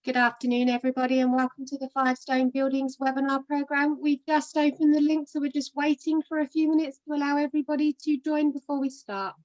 Good afternoon, everybody, and welcome to the Five Stone Buildings webinar programme. We've just opened the link, so we're just waiting for a few minutes to allow everybody to join before we start.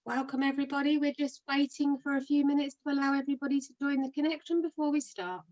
Welcome, everybody. We're just waiting for a few minutes to allow everybody to join the connection before we start.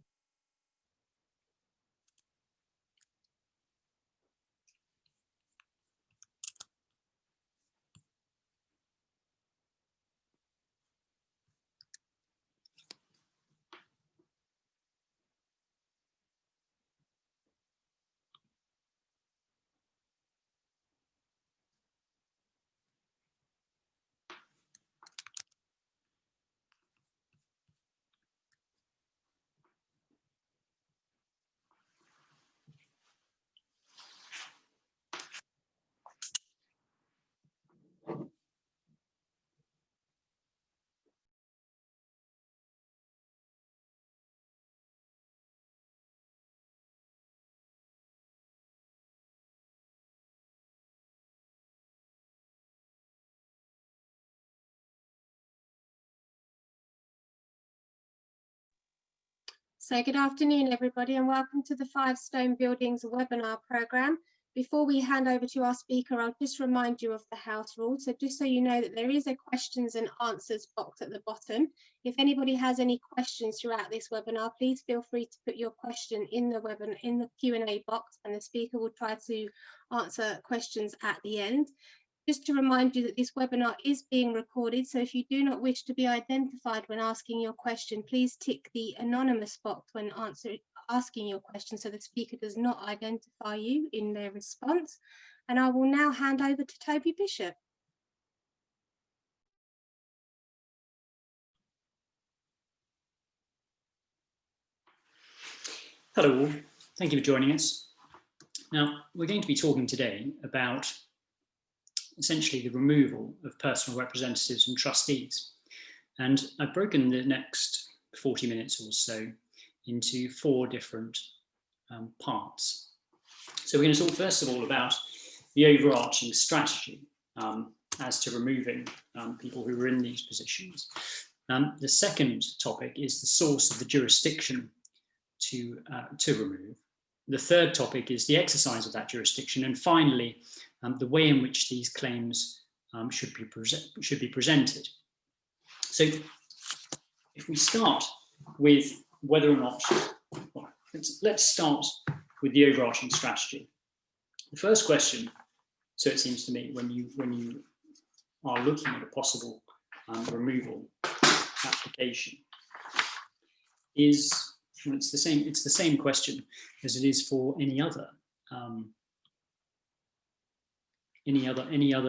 So good afternoon, everybody, and welcome to the Five Stone Buildings webinar programme. Before we hand over to our speaker, I'll just remind you of the house rules. So just so you know that there is a questions and answers box at the bottom. If anybody has any questions throughout this webinar, please feel free to put your question in the Q&A box, and the speaker will try to answer questions at the end. Just to remind you that this webinar is being recorded, so if you do not wish to be identified when asking your question, please tick the anonymous box when asking your question so the speaker does not identify you in their response. And I will now hand over to Toby Bishop. Hello all, thank you for joining us. Now, we're going to be talking today about essentially the removal of personal representatives and trustees. And I've broken the next 40 minutes or so into four different parts. So we're going to talk first of all about the overarching strategy as to removing people who are in these positions. The second topic is the source of the jurisdiction to remove. The third topic is the exercise of that jurisdiction, and finally, the way in which these claims should be presented. So, if we start with whether or not, well, let's start with the overarching strategy. The first question, so it seems to me, when you are looking at a possible removal application, is it's the same question as it is for any other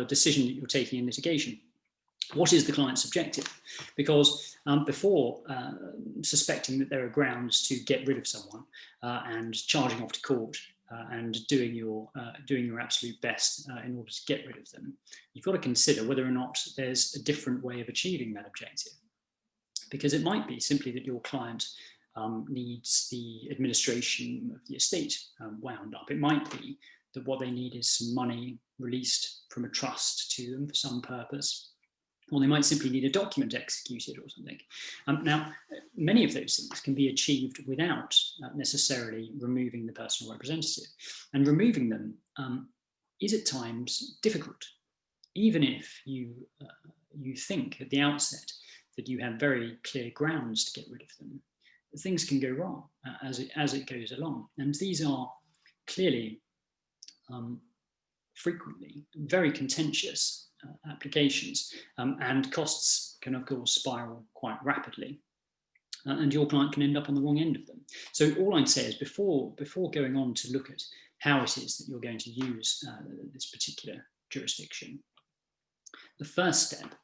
decision that you're taking in litigation. What is the client's objective? Because before suspecting that there are grounds to get rid of someone and charging off to court and doing your absolute best in order to get rid of them, you've got to consider whether or not there's a different way of achieving that objective. Because it might be simply that your client needs the administration of the estate wound up. It might be that what they need is some money released from a trust to them for some purpose, or they might simply need a document executed or something. Now, many of those things can be achieved without necessarily removing the personal representative, and removing them is at times difficult, even if you think at the outset that you have very clear grounds to get rid of them. Things can go wrong as it goes along, and these are clearly frequently very contentious applications, and costs can of course spiral quite rapidly. and your client can end up on the wrong end of them. So all I'd say is before going on to look at how it is that you're going to use this particular jurisdiction, the first step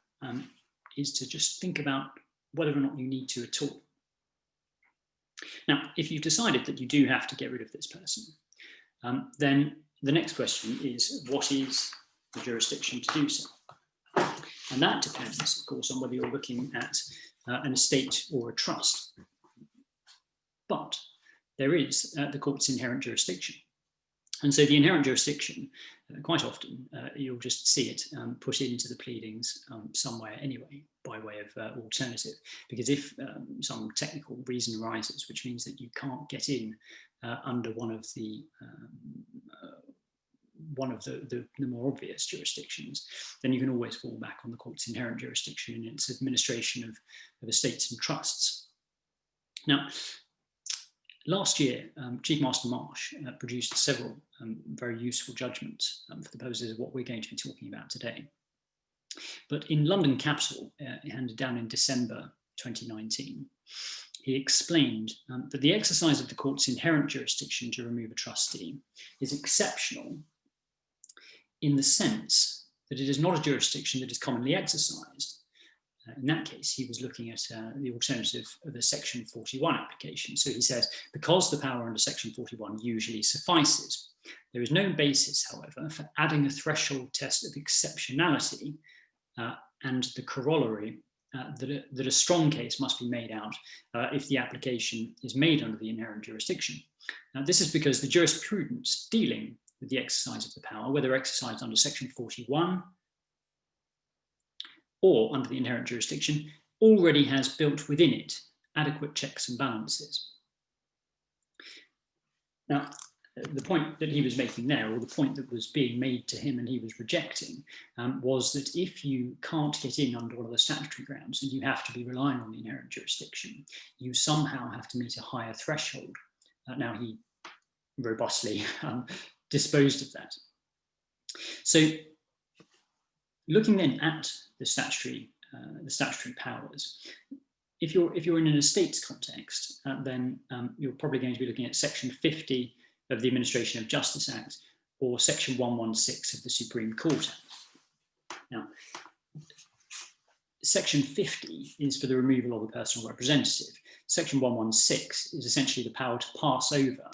is to just think about whether or not you need to at all. Now, if you've decided that you do have to get rid of this person, then the next question is, what is the jurisdiction to do so? And that depends, of course, on whether you're looking at an estate or a trust. But there is the court's inherent jurisdiction. And so the inherent jurisdiction, quite often, you'll just see it put into the pleadings somewhere anyway, by way of alternative. Because if some technical reason arises, which means that you can't get in under one of the more obvious jurisdictions, then you can always fall back on the court's inherent jurisdiction in its administration of estates and trusts. Now, last year, Chief Master Marsh produced several very useful judgments for the purposes of what we're going to be talking about today. But in London Capital, handed down in December 2019, he explained that the exercise of the court's inherent jurisdiction to remove a trustee is exceptional in the sense that it is not a jurisdiction that is commonly exercised. In that case, he was looking at the alternative of a Section 41 application. So he says, because the power under Section 41 usually suffices, there is no basis, however, for adding a threshold test of exceptionality and the corollary that a strong case must be made out if the application is made under the inherent jurisdiction. Now, this is because the jurisprudence dealing with the exercise of the power, whether exercised under Section 41 or under the inherent jurisdiction, already has built within it adequate checks and balances. Now, the point that he was making there, or the point that was being made to him and he was rejecting, was that if you can't get in under one of the statutory grounds and you have to be relying on the inherent jurisdiction, you somehow have to meet a higher threshold. Now, he robustly disposed of that. So, looking then at the statutory powers, if you're in an estates context, then you're probably going to be looking at Section 50 of the Administration of Justice Act or Section 116 of the Supreme Court Act. Now, Section 50 is for the removal of a personal representative. Section 116 is essentially the power to pass over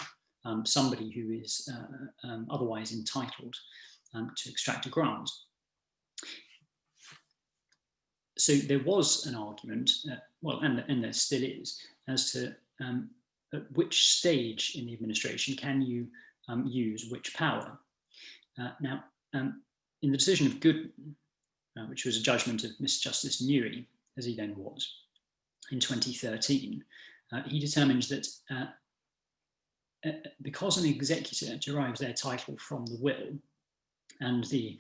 somebody who is otherwise entitled to extract a grant. So there was an argument, and there still is, as to at which stage in the administration can you use which power. Now, in the decision of Goodman, which was a judgment of Mr. Justice Newey, as he then was, in 2013, he determined that because an executor derives their title from the will and the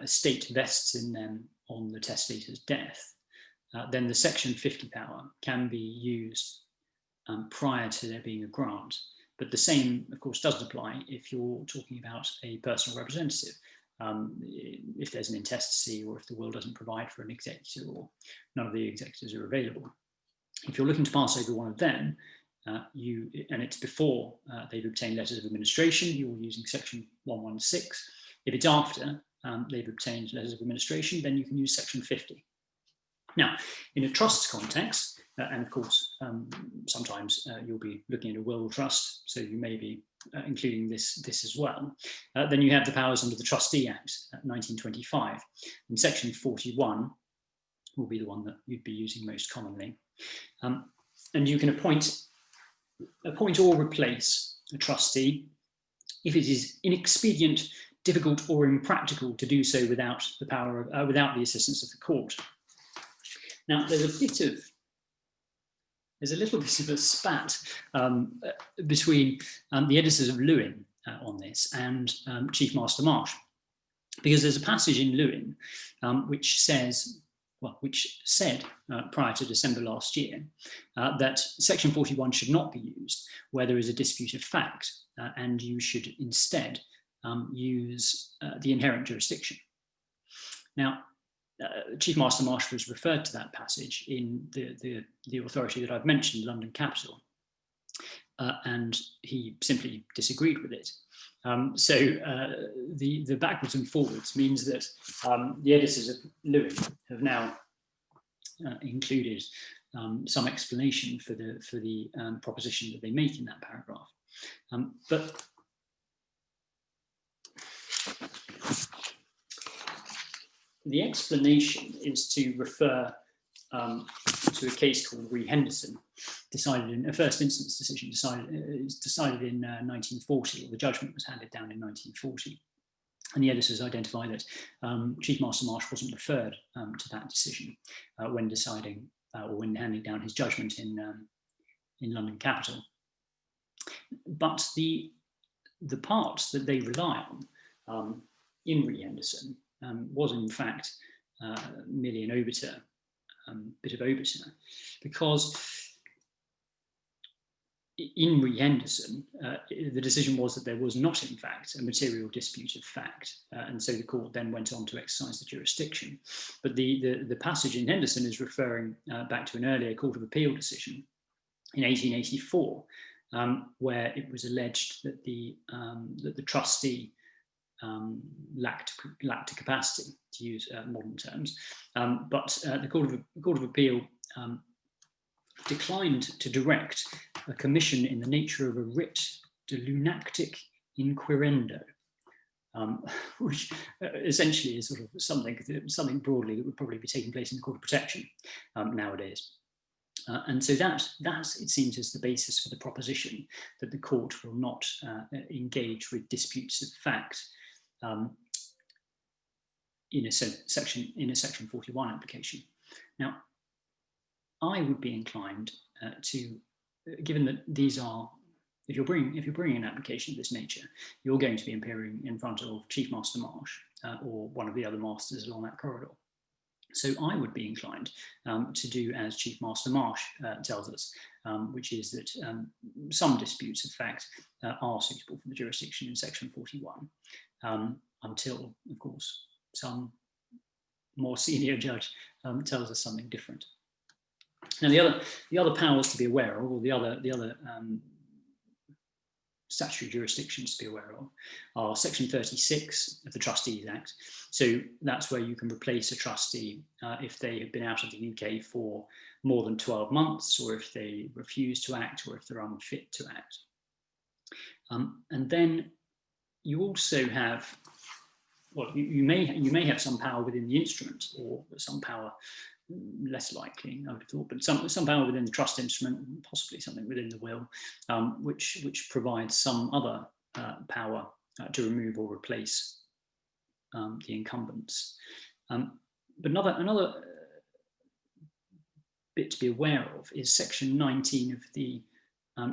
estate vests in them on the testator's death, then the Section 50 power can be used prior to there being a grant. But the same, of course, doesn't apply if you're talking about a personal representative. If there's an intestacy or if the will doesn't provide for an executor or none of the executors are available. If you're looking to pass over one of them, and it's before they've obtained letters of administration, you're using Section 116. If it's after they've obtained letters of administration, then you can use Section 50. Now, in a trust context, and of course, sometimes you'll be looking at a will trust, so you may be including this as well. Then you have the powers under the Trustee Act, 1925, and Section 41 will be the one that you'd be using most commonly. And you can appoint or replace a trustee if it is inexpedient, difficult, or impractical to do so without the assistance of the court. Now, there's a little bit of a spat between the editors of Lewin on this and Chief Master Marsh, because there's a passage in Lewin which said prior to December last year that Section 41 should not be used where there is a dispute of fact, and you should instead use the inherent jurisdiction. Now, Chief Master Marshal has referred to that passage in the authority that I've mentioned, London Capital, and he simply disagreed with it. So the backwards and forwards means that the editors of Louis have now included some explanation for the proposition that they make in that paragraph. But the explanation is to refer to a case called Re Henderson, decided in a first instance decision, decided in 1940, or the judgment was handed down in 1940. And the editors identify that Chief Master Marsh wasn't referred to that decision when deciding or when handing down his judgment in London Capital. But the part that they rely on in Re Henderson was in fact merely an obiter, bit of obiter, because in Re Henderson, the decision was that there was not, in fact, a material dispute of fact, and so the court then went on to exercise the jurisdiction. But the passage in Henderson is referring back to an earlier Court of Appeal decision in 1884, where it was alleged that the trustee lacked a capacity, to use modern terms, but the Court of Appeal declined to direct a commission in the nature of a writ de lunactic inquirendo, which essentially is sort of something broadly that would probably be taking place in the Court of Protection nowadays. And so that, it seems, is the basis for the proposition that the court will not engage with disputes of fact in a section 41 application. Now, I would be inclined to, given that these are, if you're bringing an application of this nature, you're going to be appearing in front of Chief Master Marsh or one of the other masters along that corridor. So I would be inclined to do as Chief Master Marsh tells us, which is that some disputes of fact are suitable for the jurisdiction in section 41, until, of course, some more senior judge tells us something different. Now, the other powers to be aware of, or the other statutory jurisdictions to be aware of, are section 36 of the Trustees Act. So that's where you can replace a trustee if they have been out of the UK for more than 12 months, or if they refuse to act, or if they're unfit to act. And then you also have, well, you may have some power within the instrument, or some power less likely, I would have thought, but some power within the trust instrument, possibly something within the will, which provides some other power to remove or replace the incumbents. But another bit to be aware of is section 19 of the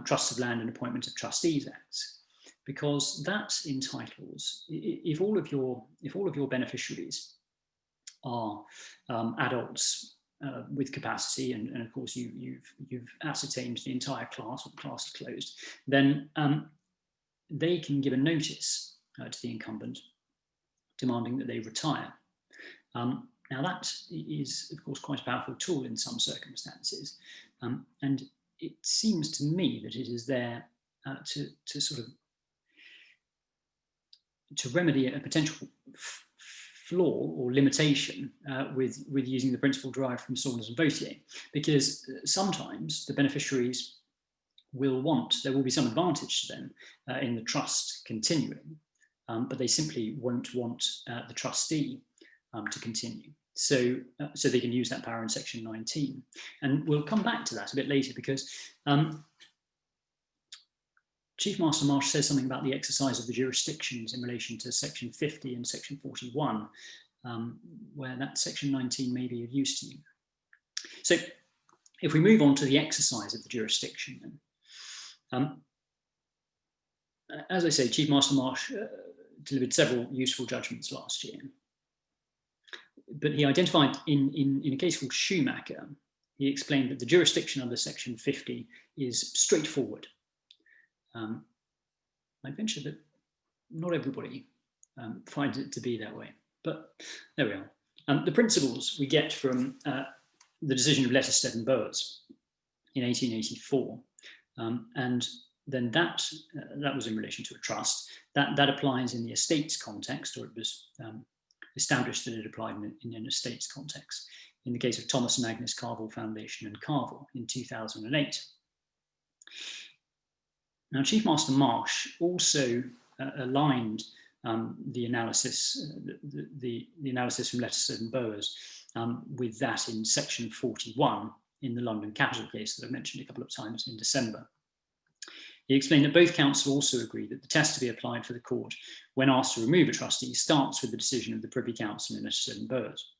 Trusts of Land and Appointment of Trustees Acts, because that entitles, if all of your beneficiaries are adults with capacity, and of course you've ascertained the entire class, or the class is closed, then they can give a notice to the incumbent demanding that they retire. Now that is, of course, quite a powerful tool in some circumstances, and it seems to me that it is there to sort of to remedy a potential flaw or limitation with using the principle derived from Saunders and Vautier, because sometimes the beneficiaries will there will be some advantage to them in the trust continuing, but they simply won't want the trustee to continue. So they can use that power in section 19. And we'll come back to that a bit later, because Chief Master Marsh says something about the exercise of the jurisdictions in relation to section 50 and section 41, where that section 19 may be of use to you. So if we move on to the exercise of the jurisdiction, then, as I say, Chief Master Marsh delivered several useful judgments last year. But he identified in a case called Schumacher, he explained that the jurisdiction under section 50 is straightforward. I venture that not everybody finds it to be that way, but there we are. The principles we get from the decision of Lettersted and Boers in 1884, and then that was in relation to a trust. That applies in the estates context, or it was established that it applied in an estates context, in the case of Thomas and Agnes Carville Foundation and Carville in 2008. Now, Chief Master Marsh also aligned the analysis, the analysis from Lettersted and Boers with that in section 41 in the London Capital case that I mentioned a couple of times in December. He explained that both counsel also agree that the test to be applied for the court when asked to remove a trustee starts with the decision of the Privy Council in Lettersted and Boers.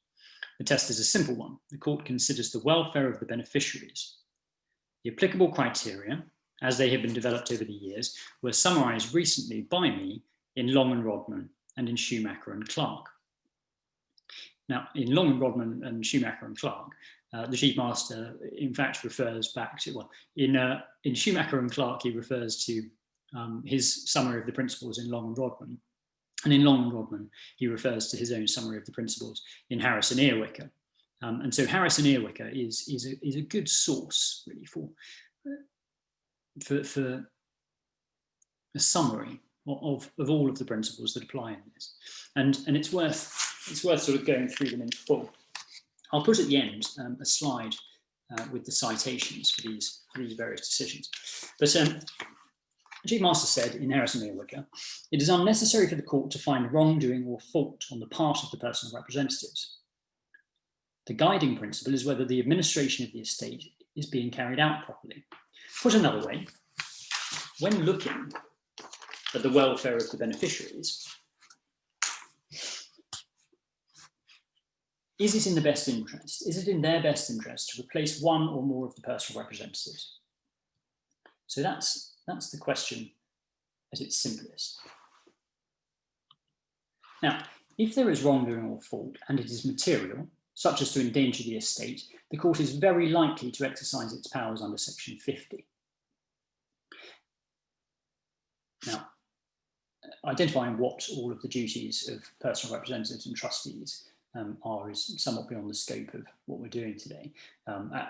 The test is a simple one. The court considers the welfare of the beneficiaries. The applicable criteria, as they have been developed over the years, were summarised recently by me in Long and Rodman and in Schumacher and Clark. Now, in Long and Rodman and Schumacher and Clark, the Chief Master, in fact, refers back to, well, in Schumacher and Clark, he refers to his summary of the principles in Long and Rodman. And in Long and Rodman, he refers to his own summary of the principles in Harris and Earwicker. And so Harris and Earwicker is a good source, really, for a summary of all of the principles that apply in this. And it's worth sort of going through them in full. I'll put at the end a slide with the citations for these various decisions. But Chief Master said in Harris and Earwicker, it is unnecessary for the court to find wrongdoing or fault on the part of the personal representatives. The guiding principle is whether the administration of the estate is being carried out properly. Put another way, when looking at the welfare of the beneficiaries, is it in the best interest? Is it in their best interest to replace one or more of the personal representatives? So that's the question at its simplest. Now, if there is wrongdoing or fault and it is material, such as to endanger the estate, the court is very likely to exercise its powers under section 50. Now, identifying what all of the duties of personal representatives and trustees are is somewhat beyond the scope of what we're doing today,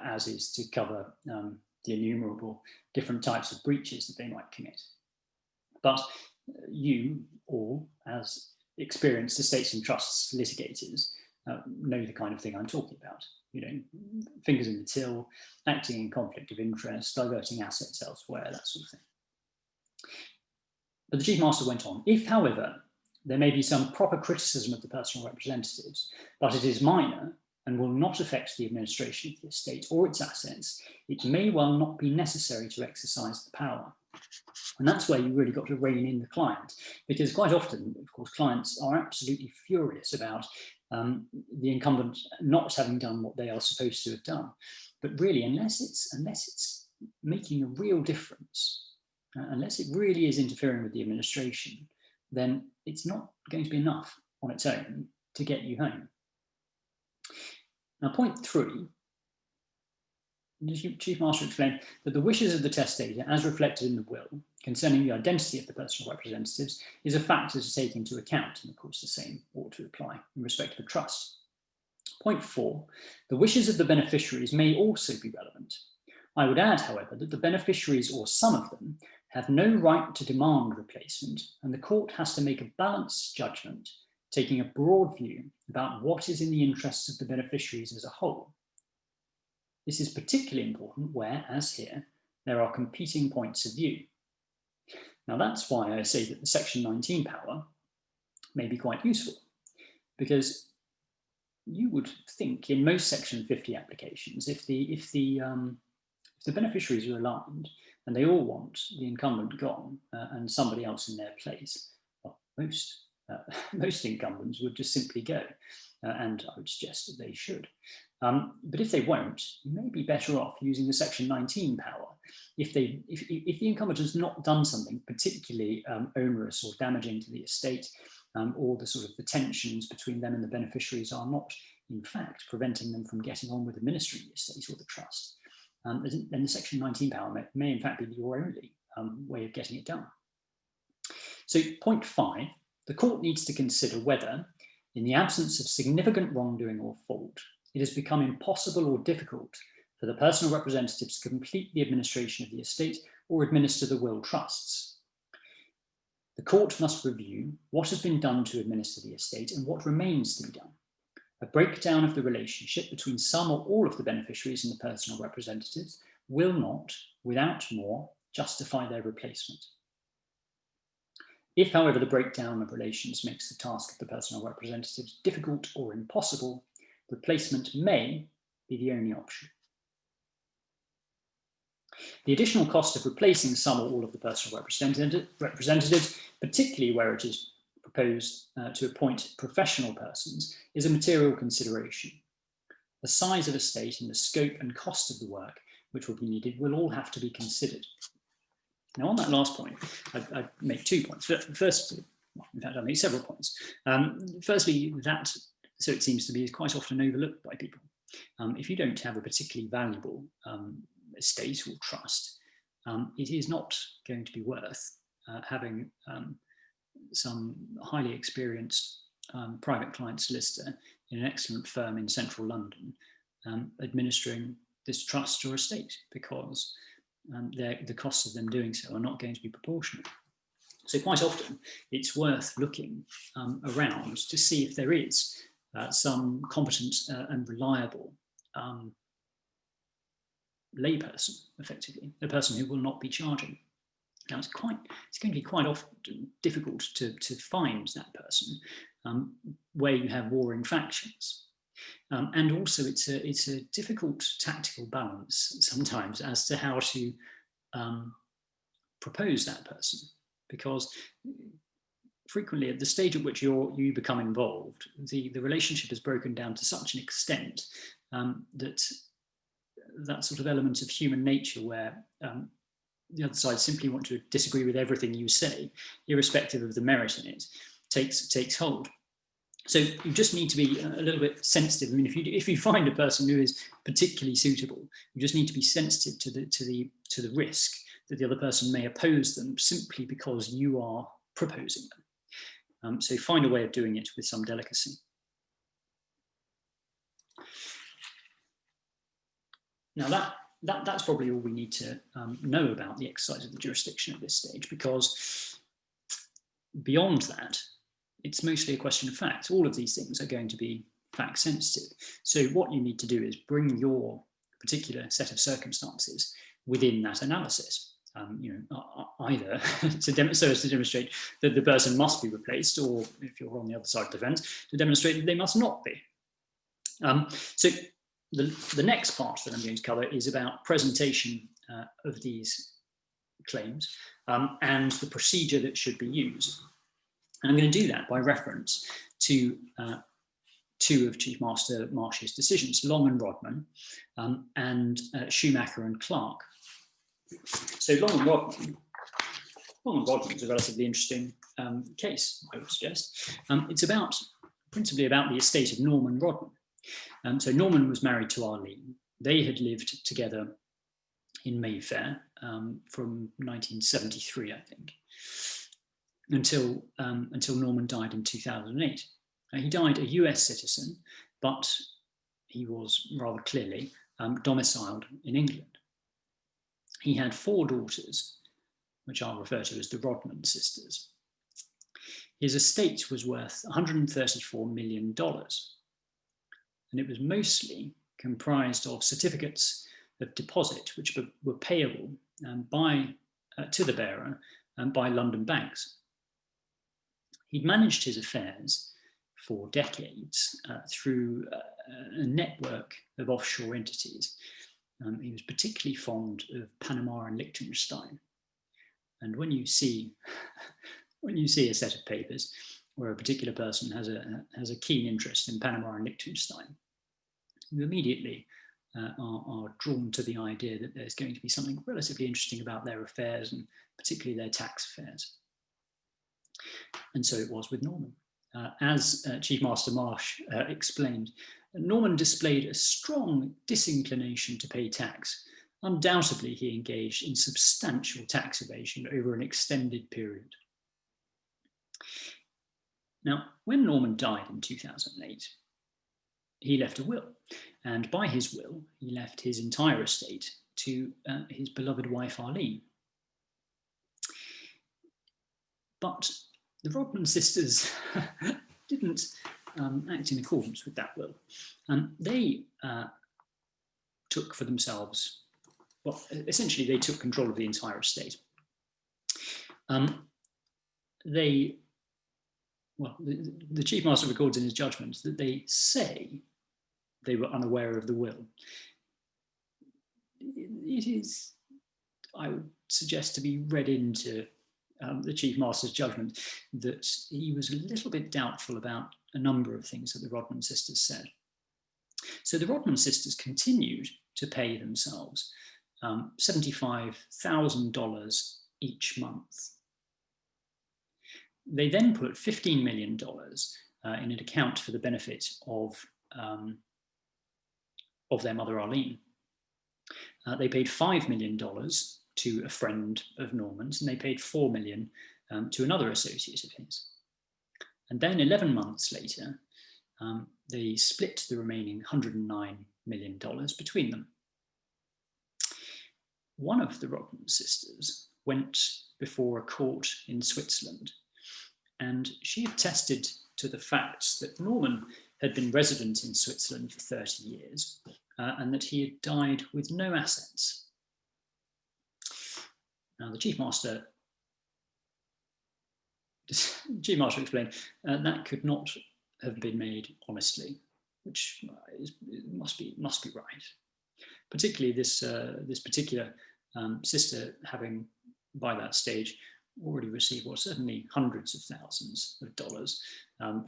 as is to cover the innumerable different types of breaches that they might commit. But you all, as experienced estates and trusts litigators, know the kind of thing I'm talking about. You know, fingers in the till, acting in conflict of interest, diverting assets elsewhere, that sort of thing. But the Chief Master went on, if, however, there may be some proper criticism of the personal representatives, but it is minor and will not affect the administration of the estate or its assets, it may well not be necessary to exercise the power. And that's where you really got to rein in the client, because quite often, of course, clients are absolutely furious about the incumbent not having done what they are supposed to have done. But really, unless it's making a real difference, unless it really is interfering with the administration, then it's not going to be enough on its own to get you home. Now, point 3, the Chief Master explained that the wishes of the testator, as reflected in the will, concerning the identity of the personal representatives, is a factor to take into account, and of course the same ought to apply in respect of a trust. Point 4, the wishes of the beneficiaries may also be relevant. I would add, however, that the beneficiaries, or some of them, have no right to demand replacement, and the court has to make a balanced judgment, taking a broad view about what is in the interests of the beneficiaries as a whole. This is particularly important where, as here, there are competing points of view. Now, that's why I say that the Section 19 power may be quite useful, because you would think in most Section 50 applications, if the beneficiaries are aligned and they all want the incumbent gone and somebody else in their place, well, most incumbents would just simply go, and I would suggest that they should. But if they won't, you may be better off using the Section 19 power. If the incumbent has not done something particularly onerous or damaging to the estate, or the sort of the tensions between them and the beneficiaries are not, in fact, preventing them from getting on with administering the estate or the trust, then the Section 19 power may in fact be your only way of getting it done. So point 5, the court needs to consider whether, In the absence of significant wrongdoing or fault, it has become impossible or difficult for the personal representatives to complete the administration of the estate or administer the will trusts. The court must review what has been done to administer the estate and what remains to be done. A breakdown of the relationship between some or all of the beneficiaries and the personal representatives will not, without more, justify their replacement. If, however, the breakdown of relations makes the task of the personal representatives difficult or impossible, replacement may be the only option. The additional cost of replacing some or all of the personal representatives, particularly where it is proposed to appoint professional persons, is a material consideration. The size of a estate and the scope and cost of the work which will be needed will all have to be considered. Now, on that last point, I'd make 2 points. First, in fact, I'll make several points. Firstly, that, so it seems to be, is quite often overlooked by people. If you don't have a particularly valuable estate or trust, it is not going to be worth having some highly experienced private client solicitor in an excellent firm in central London administering this trust or estate, because the costs of them doing so are not going to be proportionate. So quite often it's worth looking around to see if there is some competent and reliable layperson, effectively, a person who will not be charging. Now it's going to be quite often difficult to find that person where you have warring factions. And also it's a difficult tactical balance sometimes as to how to propose that person, because frequently at the stage at which you become involved, the relationship is broken down to such an extent that sort of element of human nature where the other side simply want to disagree with everything you say, irrespective of the merit in it, takes hold. So you just need to be a little bit sensitive. I mean, if you find a person who is particularly suitable, you just need to be sensitive to the risk that the other person may oppose them simply because you are proposing them. So find a way of doing it with some delicacy. Now that's probably all we need to know about the exercise of the jurisdiction at this stage, because beyond that, it's mostly a question of facts. All of these things are going to be fact sensitive. So what you need to do is bring your particular set of circumstances within that analysis. Either so as to demonstrate that the person must be replaced, or if you're on the other side of the fence, to demonstrate that they must not be. So the next part that I'm going to cover is about presentation of these claims and the procedure that should be used. And I'm going to do that by reference to two of Chief Master Marsh's decisions, Long and Rodman, and Schumacher and Clark. So Long and Rodman is a relatively interesting case, I would suggest. It's principally about the estate of Norman Rodman. So Norman was married to Arlene. They had lived together in Mayfair from 1973, I think, until Norman died in 2008. He died a US citizen, but he was rather clearly domiciled in England. He had 4 daughters, which I'll refer to as the Rodman sisters. His estate was worth $134 million, and it was mostly comprised of certificates of deposit, which were payable to the bearer by London banks. He'd managed his affairs for decades through a network of offshore entities. He was particularly fond of Panama and Liechtenstein. And when you see a set of papers where a particular person has a keen interest in Panama and Liechtenstein, you immediately are drawn to the idea that there's going to be something relatively interesting about their affairs, and particularly their tax affairs. And so it was with Norman. As Chief Master Marsh explained, Norman displayed a strong disinclination to pay tax. Undoubtedly, he engaged in substantial tax evasion over an extended period. Now, when Norman died in 2008, he left a will, and by his will, he left his entire estate to his beloved wife, Arlene. But the Rodman sisters didn't act in accordance with that will. They took for themselves, well, essentially they took control of the entire estate. The Chief Master records in his judgment that they say they were unaware of the will. It is, I would suggest, to be read into the Chief Master's judgment that he was a little bit doubtful about a number of things that the Rodman sisters said. So the Rodman sisters continued to pay themselves $75,000 each month. They then put $15 million in an account for the benefit of their mother, Arlene. They paid $5 million to a friend of Norman's, and they paid $4 million to another associate of his. And then 11 months later, they split the remaining $109 million between them. One of the Rodman sisters went before a court in Switzerland, and she attested to the fact that Norman had been resident in Switzerland for 30 years and that he had died with no assets. Now, the Chief Master explained that could not have been made honestly, which must be right. Particularly this particular sister, having by that stage already received, well, certainly hundreds of thousands of dollars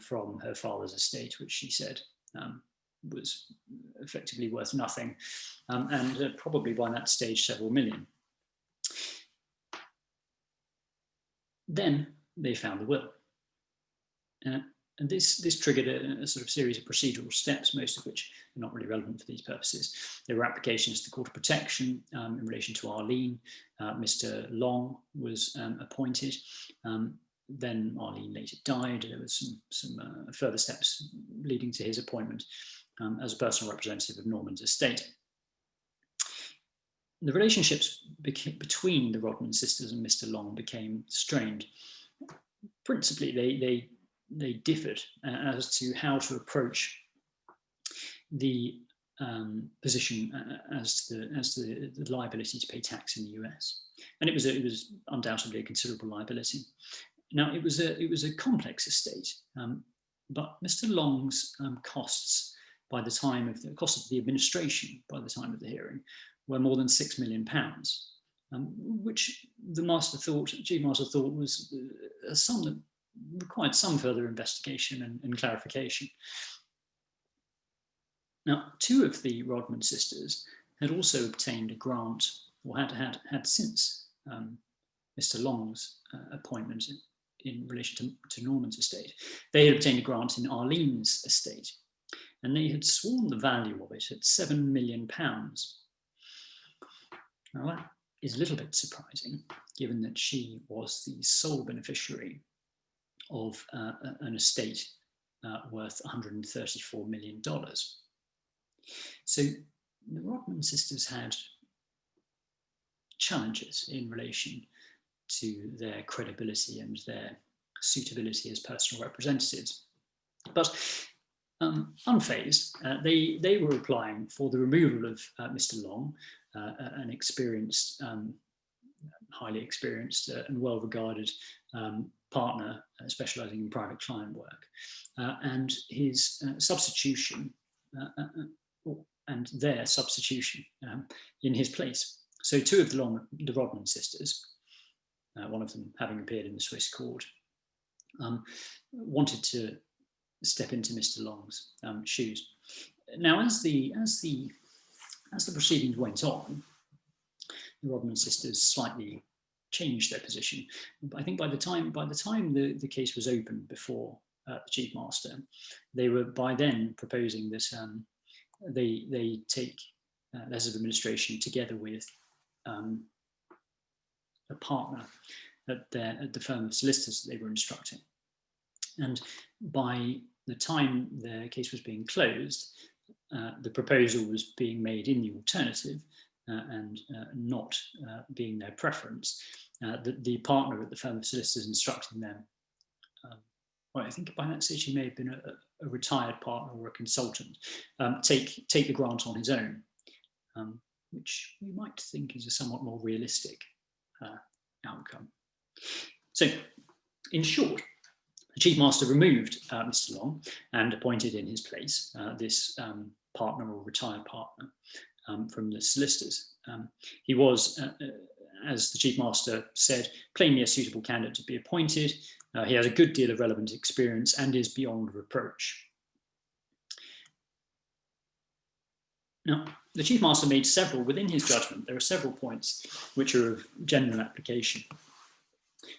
from her father's estate, which she said was effectively worth nothing, and probably by that stage several million. Then they found the will. And this triggered a sort of series of procedural steps, most of which are not really relevant for these purposes. There were applications to the Court of Protection in relation to Arlene. Mr. Long was appointed. Then Arlene later died. There was some further steps leading to his appointment as a personal representative of Norman's estate. The relationships between the Rodman sisters and Mr. Long became strained. Principally, they differed as to how to approach the position as to the liability to pay tax in the US, and it was undoubtedly a considerable liability. Now, it was a complex estate, but Mr. Long's costs by the time of the cost of the administration by the time of the hearing were more than £6 million, which the Chief Master thought was a sum that required some further investigation and clarification. Now, two of the Rodman sisters had also obtained a grant, or had since Mr. Long's appointment in relation to Norman's estate. They had obtained a grant in Arlene's estate, and they had sworn the value of it at £7 million. Now, that is a little bit surprising, given that she was the sole beneficiary of an estate worth $134 million. So the Rodman sisters had challenges in relation to their credibility and their suitability as personal representatives. But unfazed, they were applying for the removal of Mr. Long, an experienced, highly experienced and well-regarded partner specialising in private client work, and his substitution and their substitution in his place. So two of the Rodman sisters, one of them having appeared in the Swiss court, wanted to step into Mr. Long's shoes. Now, as the proceedings went on, the Rodman sisters slightly changed their position. I think by the time the case was opened before the Chief Master, they were by then proposing that they take letters of administration together with a partner at the firm of solicitors that they were instructing. And by the time their case was being closed, the proposal was being made in the alternative and not being their preference. The partner at the firm of solicitors instructing them, well, I think by that stage he may have been a retired partner or a consultant, take the grant on his own, which we might think is a somewhat more realistic outcome. So, in short, the Chief Master removed Mr. Long and appointed in his place this partner or retired partner from the solicitors. He was, as the Chief Master said, plainly a suitable candidate to be appointed. He has a good deal of relevant experience and is beyond reproach. Now, the Chief Master made several, within his judgment, there are several points which are of general application.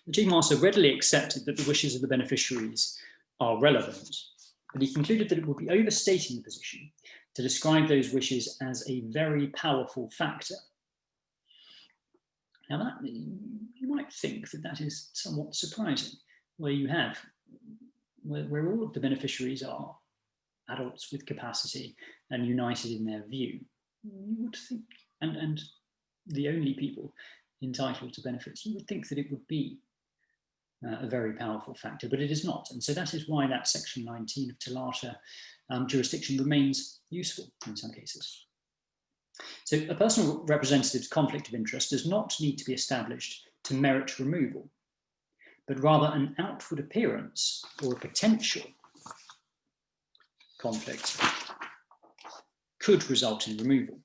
The Chief Master readily accepted that the wishes of the beneficiaries are relevant, but he concluded that it would be overstating the position to describe those wishes as a very powerful factor. Now, that, you might think that that is somewhat surprising, where you have, where all of the beneficiaries are adults with capacity and united in their view. You would think, and the only people entitled to benefits, you would think that it would be a very powerful factor, but it is not. And so that is why that section 19 of Talata jurisdiction remains useful in some cases. So a personal representative's conflict of interest does not need to be established to merit removal, but rather an outward appearance or a potential conflict could result in removal.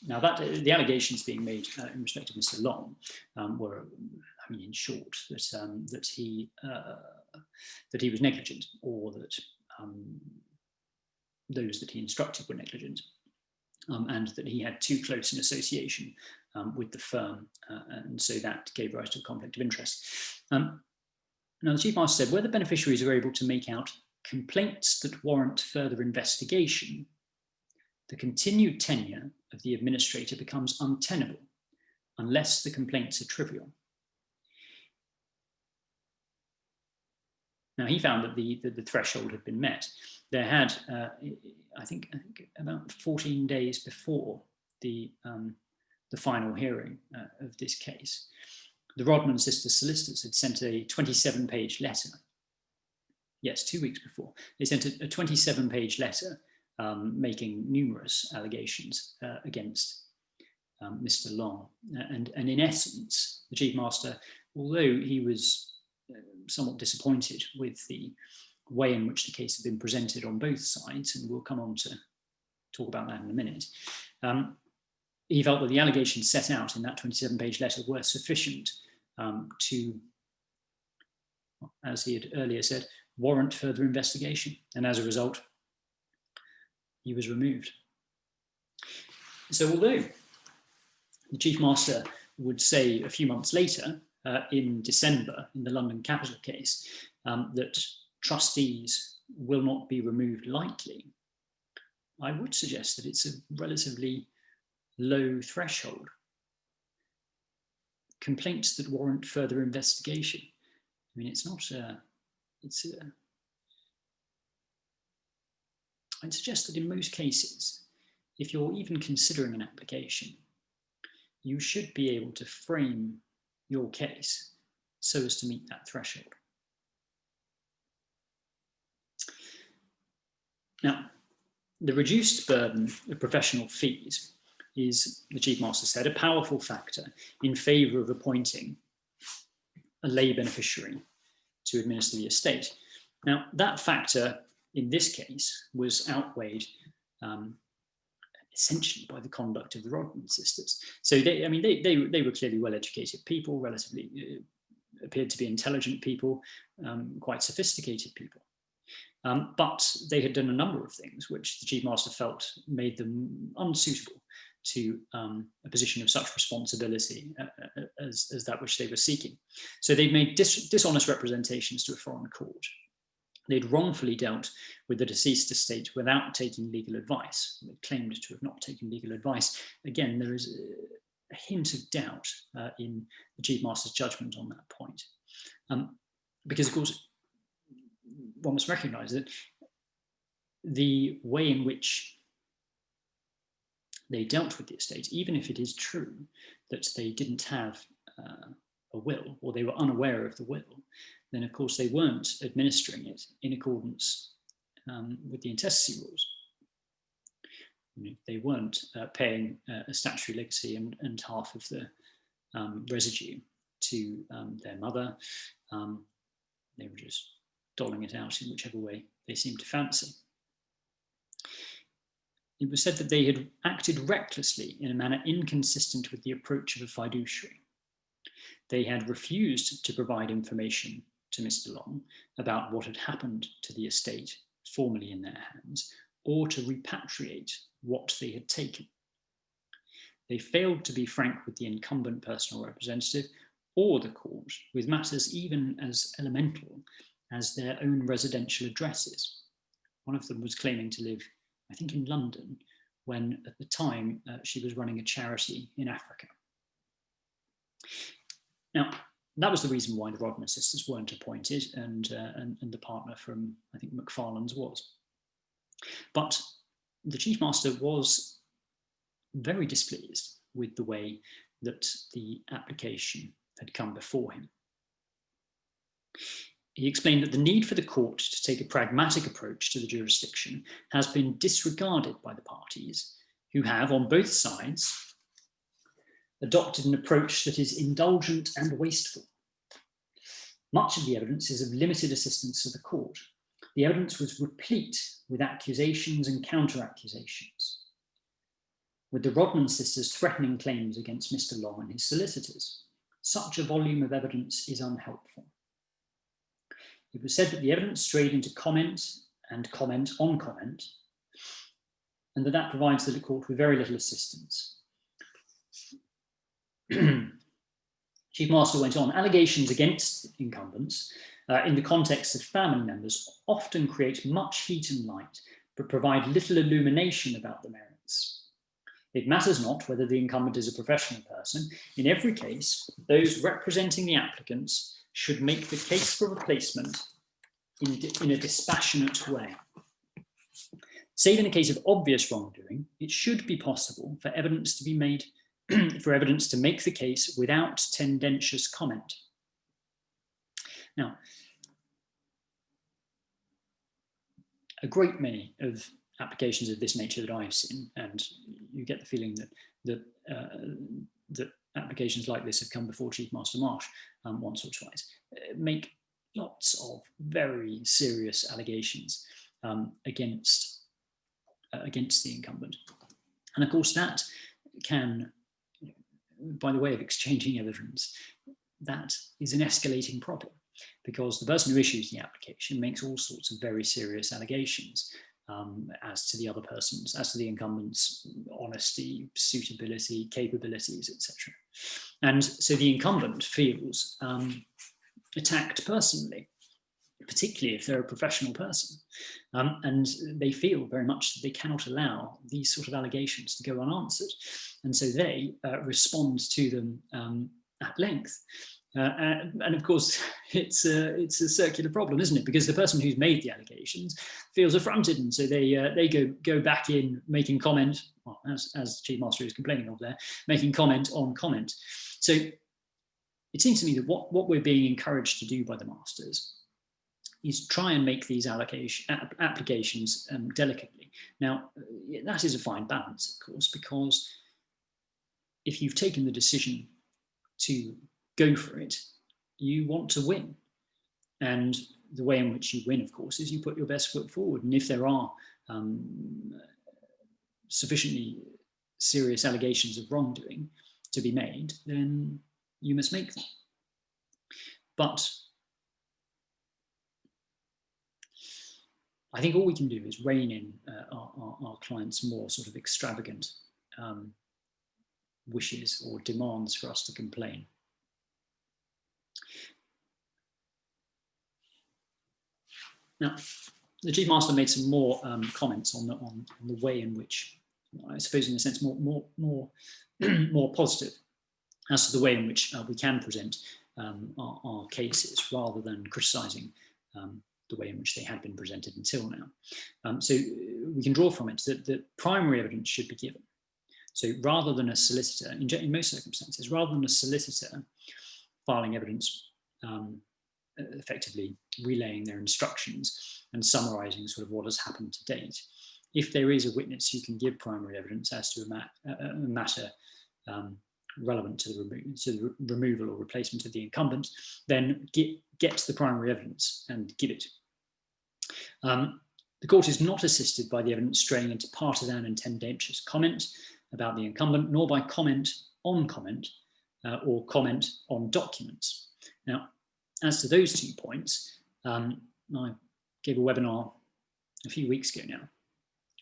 Now, that the allegations being made in respect of Mr. Long were, I mean, in short, that he was negligent, or that those that he instructed were negligent, and that he had too close an association with the firm, and so that gave rise to a conflict of interest. Now, the Chief Master said, where the beneficiaries are able to make out complaints that warrant further investigation, the continued tenure of the administrator becomes untenable unless the complaints are trivial. Now, he found that the threshold had been met. There had, I think about 14 days before the final hearing of this case, the Rodman sisters solicitors had sent a 27-page letter. Yes, 2 weeks before. They sent a 27-page letter making numerous allegations against Mr. Long. And in essence, the Chief Master, although he was somewhat disappointed with the way in which the case had been presented on both sides, and we'll come on to talk about that in a minute, he felt that the allegations set out in that 27-page letter were sufficient to, as he had earlier said, warrant further investigation. And as a result, he was removed. So although the Chief Master would say a few months later, in December, in the London Capital case, that trustees will not be removed lightly, I would suggest that it's a relatively low threshold. Complaints that warrant further investigation. I mean, it's not, I'd suggest that in most cases, if you're even considering an application, you should be able to frame your case so as to meet that threshold. Now, the reduced burden of professional fees is, the Chief Master said, a powerful factor in favour of appointing a lay beneficiary to administer the estate. Now, that factor in this case was outweighed essentially by the conduct of the Rodman sisters. So they were clearly well-educated people, relatively appeared to be intelligent people, quite sophisticated people. But they had done a number of things which the Chief Master felt made them unsuitable to a position of such responsibility as that which they were seeking. So they'd made dishonest representations to a foreign court. They'd wrongfully dealt with the deceased estate without taking legal advice. They claimed to have not taken legal advice. Again, there is a hint of doubt in the Chief Master's judgment on that point. because of course, one must recognise that the way in which they dealt with the estate, even if it is true that they didn't have a will, or they were unaware of the will, then of course they weren't administering it in accordance with the intestacy rules. They weren't paying a statutory legacy and half of the residue to their mother. They were just doling it out in whichever way they seemed to fancy. It was said that they had acted recklessly in a manner inconsistent with the approach of a fiduciary. They had refused to provide information to Mr. Long about what had happened to the estate formerly in their hands, or to repatriate what they had taken. They failed to be frank with the incumbent personal representative or the court with matters even as elemental as their own residential addresses. One of them was claiming to live, I think, in London, when at the time she was running a charity in Africa. Now, that was the reason why the Rodman sisters weren't appointed, and the partner from, I think, Macfarlane's was. But the Chief Master was very displeased with the way that the application had come before him. He explained that the need for the court to take a pragmatic approach to the jurisdiction has been disregarded by the parties, who have, on both sides, adopted an approach that is indulgent and wasteful. Much of the evidence is of limited assistance to the court. The evidence was replete with accusations and counter-accusations, with the Rodman sisters threatening claims against Mr. Long and his solicitors. Such a volume of evidence is unhelpful. It was said that the evidence strayed into comment and comment on comment, and that provides the court with very little assistance. Chief Master went on, allegations against incumbents in the context of family members often create much heat and light, but provide little illumination about the merits. It matters not whether the incumbent is a professional person. In every case, those representing the applicants should make the case for replacement in a dispassionate way. Save in a case of obvious wrongdoing, it should be possible for evidence to be made, for evidence to make the case without tendentious comment. Now, a great many of applications of this nature that I've seen, and you get the feeling that applications like this have come before Chief Master Marsh once or twice, make lots of very serious allegations against the incumbent. And of course that can, by the way of exchanging evidence, that is an escalating problem, because the person who issues the application makes all sorts of very serious allegations as to the other person's, as to the incumbent's honesty, suitability, capabilities, etc. And so the incumbent feels attacked personally, particularly if they're a professional person. And they feel very much that they cannot allow these sort of allegations to go unanswered. And so they respond to them at length. And of course, it's a circular problem, isn't it? Because the person who's made the allegations feels affronted, and so they go back in making comment, well, as Chief Master is complaining of there, making comment on comment. So it seems to me that what we're being encouraged to do by the masters is try and make these applications delicately. Now, that is a fine balance, of course, because if you've taken the decision to go for it, you want to win. And the way in which you win, of course, is you put your best foot forward. And if there are sufficiently serious allegations of wrongdoing to be made, then you must make them. But I think all we can do is rein in our clients' more sort of extravagant wishes or demands for us to complain. Now, the Chief Master made some more comments on the way in which, I suppose, in a sense, more positive as to the way in which we can present our cases rather than criticising the way in which they had been presented until now. So we can draw from it that primary evidence should be given. So rather than a solicitor, in most circumstances, rather than a solicitor filing evidence, effectively relaying their instructions and summarising sort of what has happened to date, if there is a witness who can give primary evidence as to a matter relevant to the removal or replacement of the incumbent, then get the primary evidence and give it. The court is not assisted by the evidence straying into partisan and tendentious comment about the incumbent, nor by comment on comment or comment on documents. Now, as to those 2 points, I gave a webinar a few weeks ago now,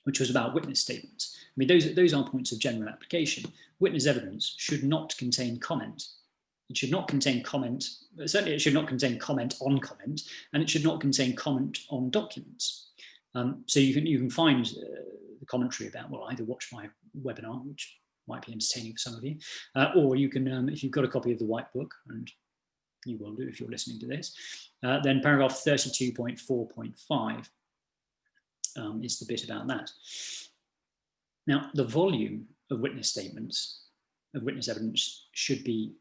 which was about witness statements. I mean, those are points of general application. Witness evidence should not contain comment. It should not contain comment, certainly it should not contain comment on comment, and it should not contain comment on documents. So you can find the commentary about, well, either watch my webinar, which might be entertaining for some of you, or you can, if you've got a copy of the white book, and you will do if you're listening to this, then paragraph 32.4.5 is the bit about that. Now, the volume of witness statements, of witness evidence, should be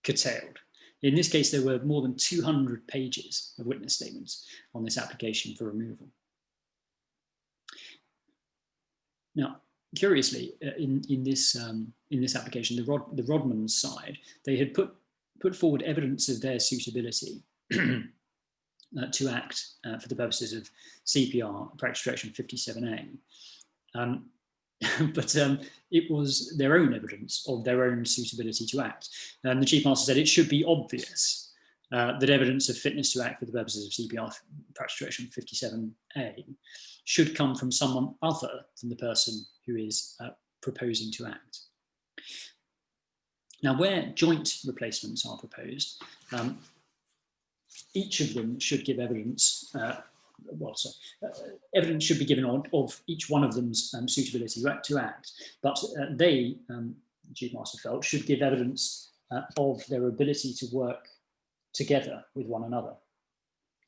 curtailed. In this case, there were more than 200 pages of witness statements on this application for removal. Now, curiously, in this application, the Rodmans side, they had put forward evidence of their suitability to act for the purposes of CPR, Practice Direction 57A. But it was their own evidence of their own suitability to act. And the Chief Master said it should be obvious that evidence of fitness to act for the purposes of CPR, Practice Direction 57A, should come from someone other than the person who is proposing to act. Now, where joint replacements are proposed, each of them should give evidence, evidence should be given of each one of them's suitability to act, but they, the Chief Master felt, should give evidence of their ability to work together with one another.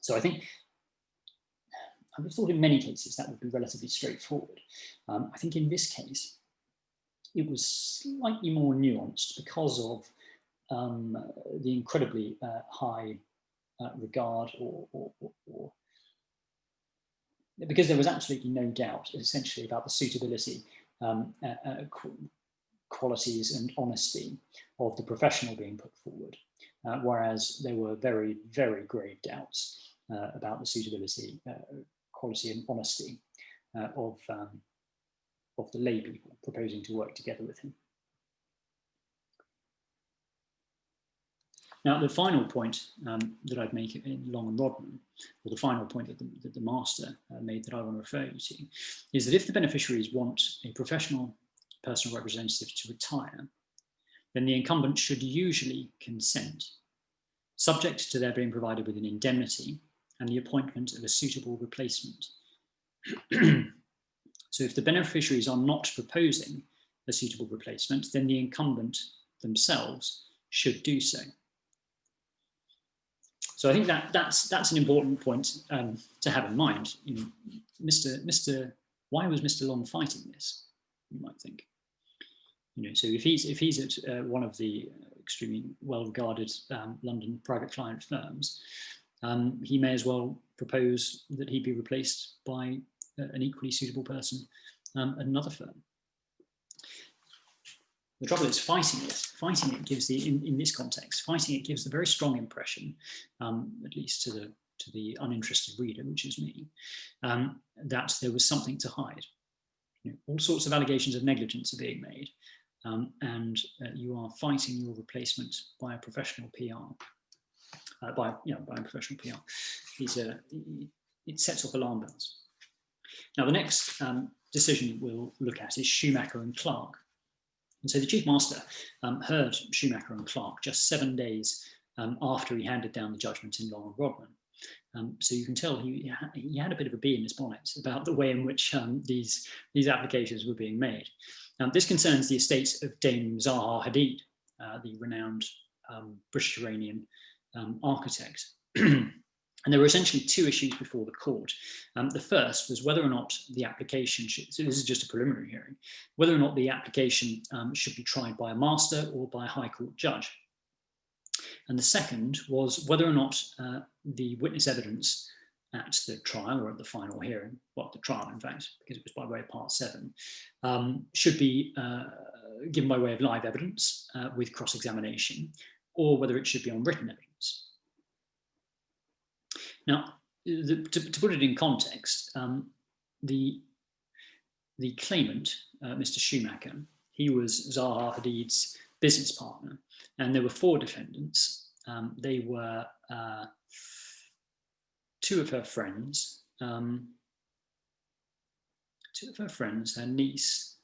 So I think, I would have thought in many cases that would be relatively straightforward. I think in this case, it was slightly more nuanced because of the incredibly high regard or because there was absolutely no doubt essentially about the suitability, qualities and honesty of the professional being put forward, whereas there were very, very grave doubts about the suitability, quality and honesty of the lay people proposing to work together with him. Now, the final point that I'd make in Long and Rodman, or the final point that the Master made that I want to refer you to, is that if the beneficiaries want a professional personal representative to retire, then the incumbent should usually consent, subject to their being provided with an indemnity and the appointment of a suitable replacement. So if the beneficiaries are not proposing a suitable replacement, then the incumbent themselves should do so. So I think that's an important point to have in mind. You know, why was Mr. Long fighting this? You might think. You know, so if he's at one of the extremely well-regarded London private client firms, he may as well propose that he be replaced by an equally suitable person at another firm. The trouble is fighting it gives in this context, fighting it gives the very strong impression, at least to the uninterested reader, which is me, that there was something to hide. You know, all sorts of allegations of negligence are being made, and you are fighting your replacement by a professional PR, by a professional PR. It sets off alarm bells. Now, the next decision we'll look at is Schumacher and Clark. And so the Chief Master heard Schumacher and Clark just 7 days after he handed down the judgment in Long and Rodman. So you can tell he had a bit of a bee in his bonnet about the way in which these applications were being made. This concerns the estate of Dame Zaha Hadid, the renowned British Iranian architect. And there were essentially two issues before the court. The first was whether or not the application should, so this is just a preliminary hearing, whether or not the application should be tried by a master or by a High Court judge. And the second was whether or not the witness evidence at the trial or at the final hearing, well, the trial, in fact, because it was by way of Part 7, should be given by way of live evidence with cross-examination, or whether it should be on written evidence. Now, to put it in context, the claimant, Mr. Schumacher, he was Zaha Hadid's business partner, and there were 4 defendants. They were 2 of her friends, her niece.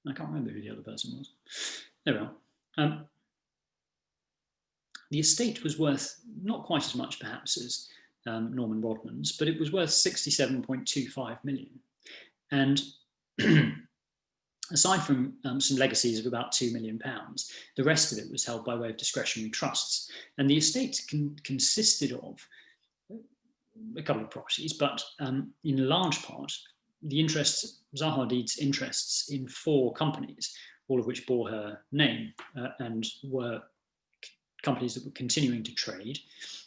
I can't remember who the other person was. There we are. The estate was worth not quite as much, perhaps, as Norman Rodman's, but it was worth 67.25 million. And aside from some legacies of about £2 million, the rest of it was held by way of discretionary trusts. And the estate consisted of a couple of properties, but in large part, the interests, Zaha Hadid's interests in 4 companies, all of which bore her name and were companies that were continuing to trade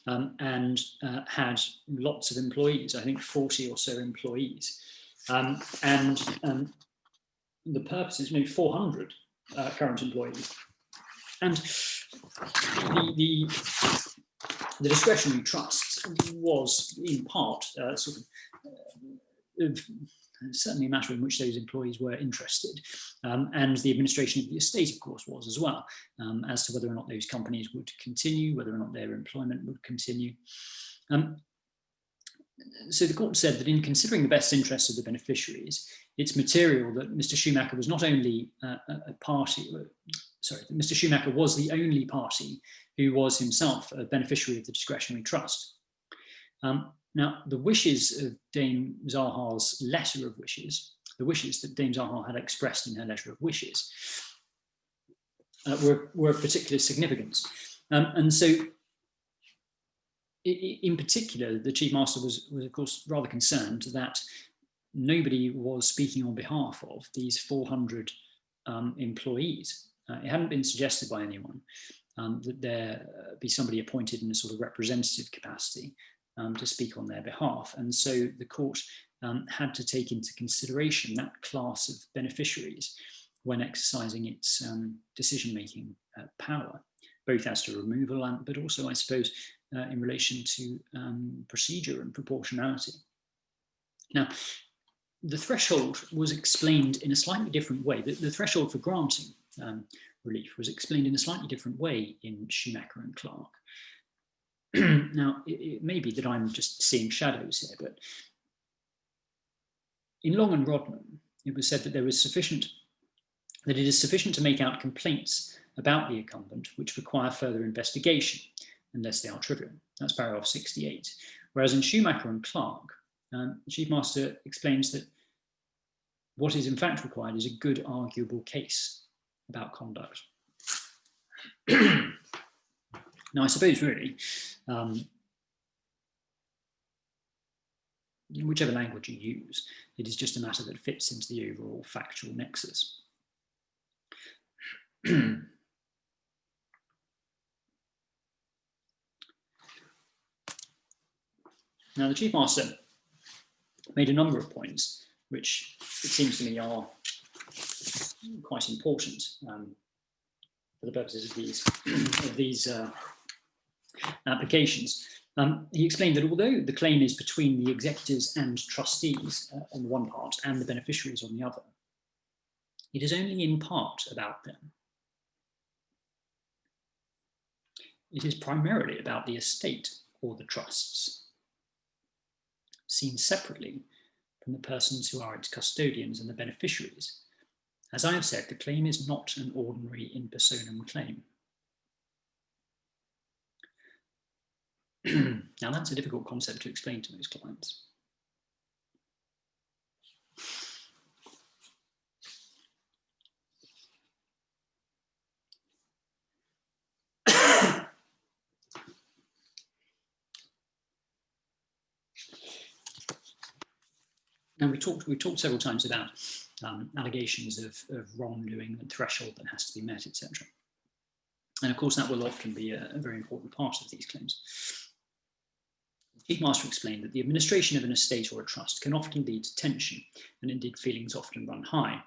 and had lots of employees, I think 40 or so employees. The purpose is 400 current employees. And the discretionary trust was in part certainly a matter in which those employees were interested. And the administration of the estate, of course, was as well, as to whether or not those companies would continue, whether or not their employment would continue. So the court said that in considering the best interests of the beneficiaries, it's material that Mr. Schumacher was not only Mr. Schumacher was the only party who was himself a beneficiary of the discretionary trust. Now, the wishes of Dame Zaha's letter of wishes, the wishes that Dame Zaha had expressed in her letter of wishes, were of particular significance. And so, in particular, the Chief Master was, of course, rather concerned that nobody was speaking on behalf of these 400 employees. It hadn't been suggested by anyone that there be somebody appointed in a sort of representative capacity to speak on their behalf. And so the court had to take into consideration that class of beneficiaries when exercising its decision-making power, both as to removal and, but also, I suppose, in relation to procedure and proportionality. Now, the threshold was explained in a slightly different way. The threshold for granting relief was explained in a slightly different way in Schumacher and Clark. Now, it may be that I'm just seeing shadows here, but in Long and Rodman, it was said that it is sufficient to make out complaints about the incumbent which require further investigation, unless they are trivial. That's paragraph 68. Whereas in Schumacher and Clark, Chief Master explains that what is in fact required is a good arguable case about conduct. Now, I suppose really, whichever language you use, it is just a matter that fits into the overall factual nexus. Now, the Chief Master made a number of points, which it seems to me are quite important for the purposes of these applications. He explained that although the claim is between the executors and trustees on the one part and the beneficiaries on the other, it is only in part about them. It is primarily about the estate or the trusts, seen separately from the persons who are its custodians and the beneficiaries. As I have said, the claim is not an ordinary in personam claim. Now, that's a difficult concept to explain to most clients. Now, we talked several times about allegations of wrongdoing and threshold that has to be met, etc. And of course, that will often be a very important part of these claims. The Chief Master explained that the administration of an estate or a trust can often lead to tension, and indeed feelings often run high,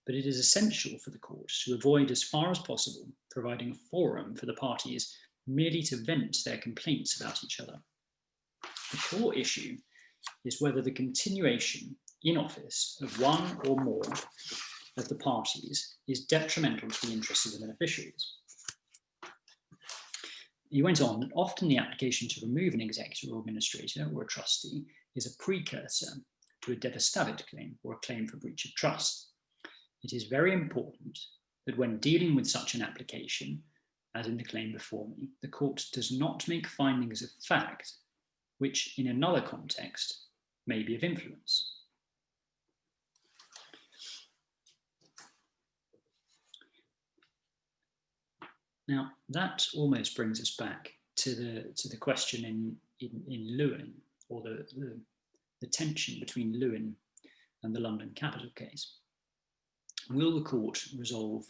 but it is essential for the court to avoid, as far as possible, providing a forum for the parties merely to vent their complaints about each other. The core issue is whether the continuation in office of one or more of the parties is detrimental to the interests of the beneficiaries. He went on that often the application to remove an executor or administrator or a trustee is a precursor to a devastavit claim or a claim for breach of trust. It is very important that when dealing with such an application, as in the claim before me, the court does not make findings of fact which in another context may be of influence. Now, that almost brings us back to the question in Lewin, or the tension between Lewin and the London Capital case. Will the court resolve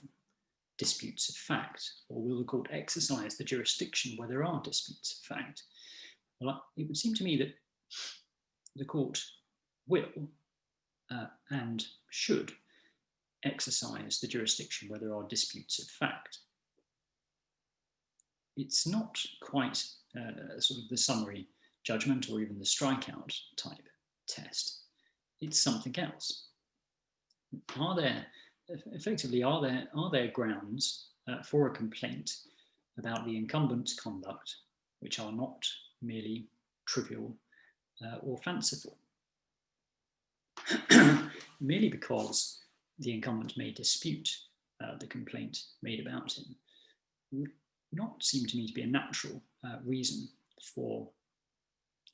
disputes of fact, or will the court exercise the jurisdiction where there are disputes of fact? Well, it would seem to me that the court will and should exercise the jurisdiction where there are disputes of fact. It's not quite sort of the summary judgment or even the strikeout type test. It's something else. Are there grounds for a complaint about the incumbent's conduct which are not merely trivial or fanciful? Merely because the incumbent may dispute the complaint made about him would not seem to me to be a natural reason for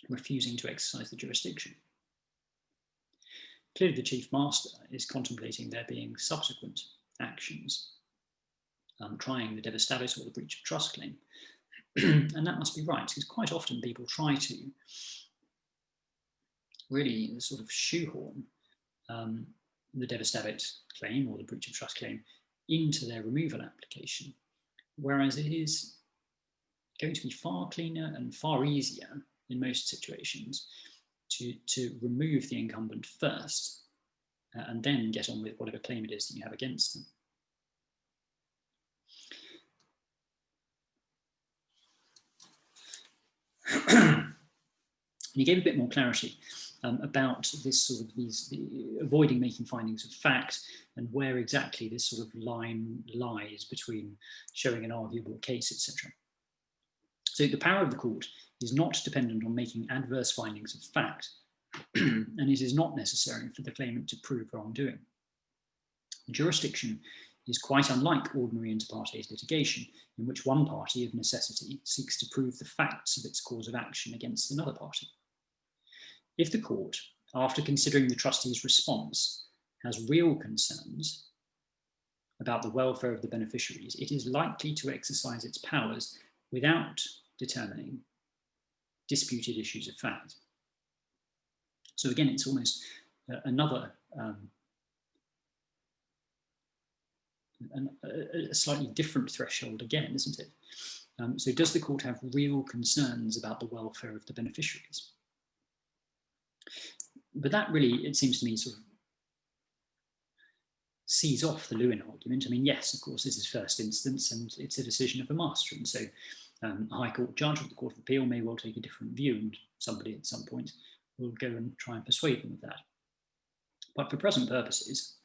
refusing to exercise the jurisdiction. Clearly, the Chief Master is contemplating there being subsequent actions, trying the devastavit or the breach of trust claim. And that must be right, because quite often people try to really sort of shoehorn the devastavit claim or the breach of trust claim into their removal application, whereas it is going to be far cleaner and far easier in most situations to remove the incumbent first and then get on with whatever claim it is that you have against them. And he gave a bit more clarity about this sort of avoiding making findings of fact and where exactly this sort of line lies between showing an arguable case, etc. So the power of the court is not dependent on making adverse findings of fact, and it is not necessary for the claimant to prove wrongdoing. The jurisdiction is quite unlike ordinary inter partes litigation, in which one party of necessity seeks to prove the facts of its cause of action against another party. If the court, after considering the trustee's response, has real concerns about the welfare of the beneficiaries, it is likely to exercise its powers without determining disputed issues of fact. So again, it's almost another a slightly different threshold again, isn't it? So does the court have real concerns about the welfare of the beneficiaries? But that really, it seems to me, sort of sees off the Lewin argument. I mean, yes, of course, this is first instance and it's a decision of a master. And so a High Court judge of the Court of Appeal may well take a different view, and somebody at some point will go and try and persuade them of that. But for present purposes,